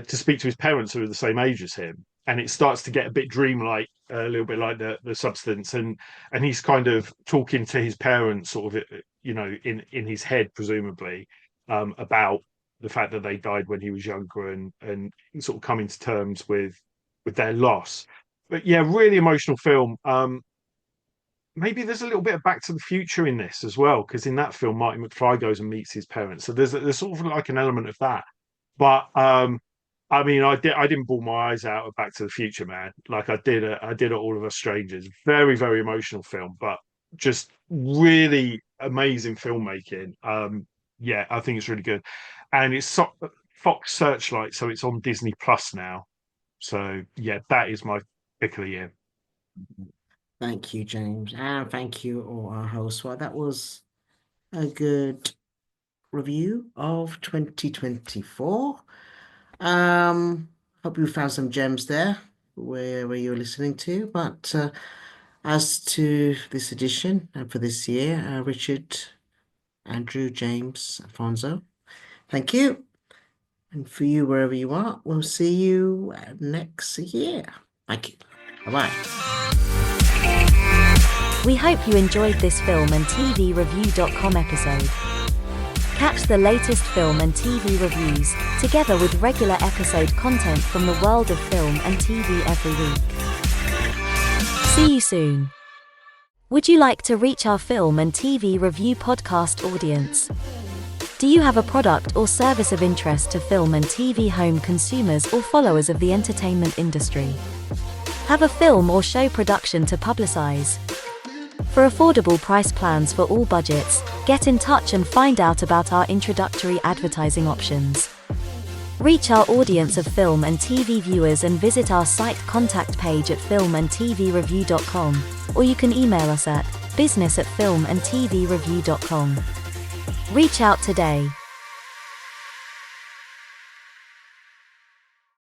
[SPEAKER 5] speak to his parents, who are the same age as him, and it starts to get a bit dreamlike, a little bit like the Substance, and he's kind of talking to his parents, sort of, in his head, presumably, about the fact that they died when he was younger, and sort of coming to terms with their loss. But yeah, really emotional film. maybe there's a little bit of Back to the Future in this as well, because in that film, Marty McFly goes and meets his parents. So there's sort of like an element of that. But I mean, I didn't bawl my eyes out at Back to the Future, man. Like I did at All of Us Strangers. Very, very emotional film, but just really amazing filmmaking. Yeah, I think it's really good. And it's Fox Searchlight, so it's on Disney Plus now. So yeah, that is my pick of the year.
[SPEAKER 2] Thank you, James, and thank you all our hosts. Well, that was a good review of 2024. Hope you found some gems there where you're listening to. But as to this edition and for this year, Richard, Andrew, James, Alfonso, thank you. And for you, wherever you are, we'll see you next year. Thank you. Bye-bye.
[SPEAKER 1] We hope you enjoyed this film and TV review.com episode. Catch the latest film and TV reviews, together with regular episode content from the world of film and TV every week. See you soon. Would you like to reach our film and TV review podcast audience? Do you have a product or service of interest to film and TV home consumers or followers of the entertainment industry? Have a film or show production to publicize? For affordable price plans for all budgets, get in touch and find out about our introductory advertising options. Reach our audience of film and TV viewers and visit our site contact page at filmandtvreview.com, or you can email us at business@filmandtvreview.com. Reach out today.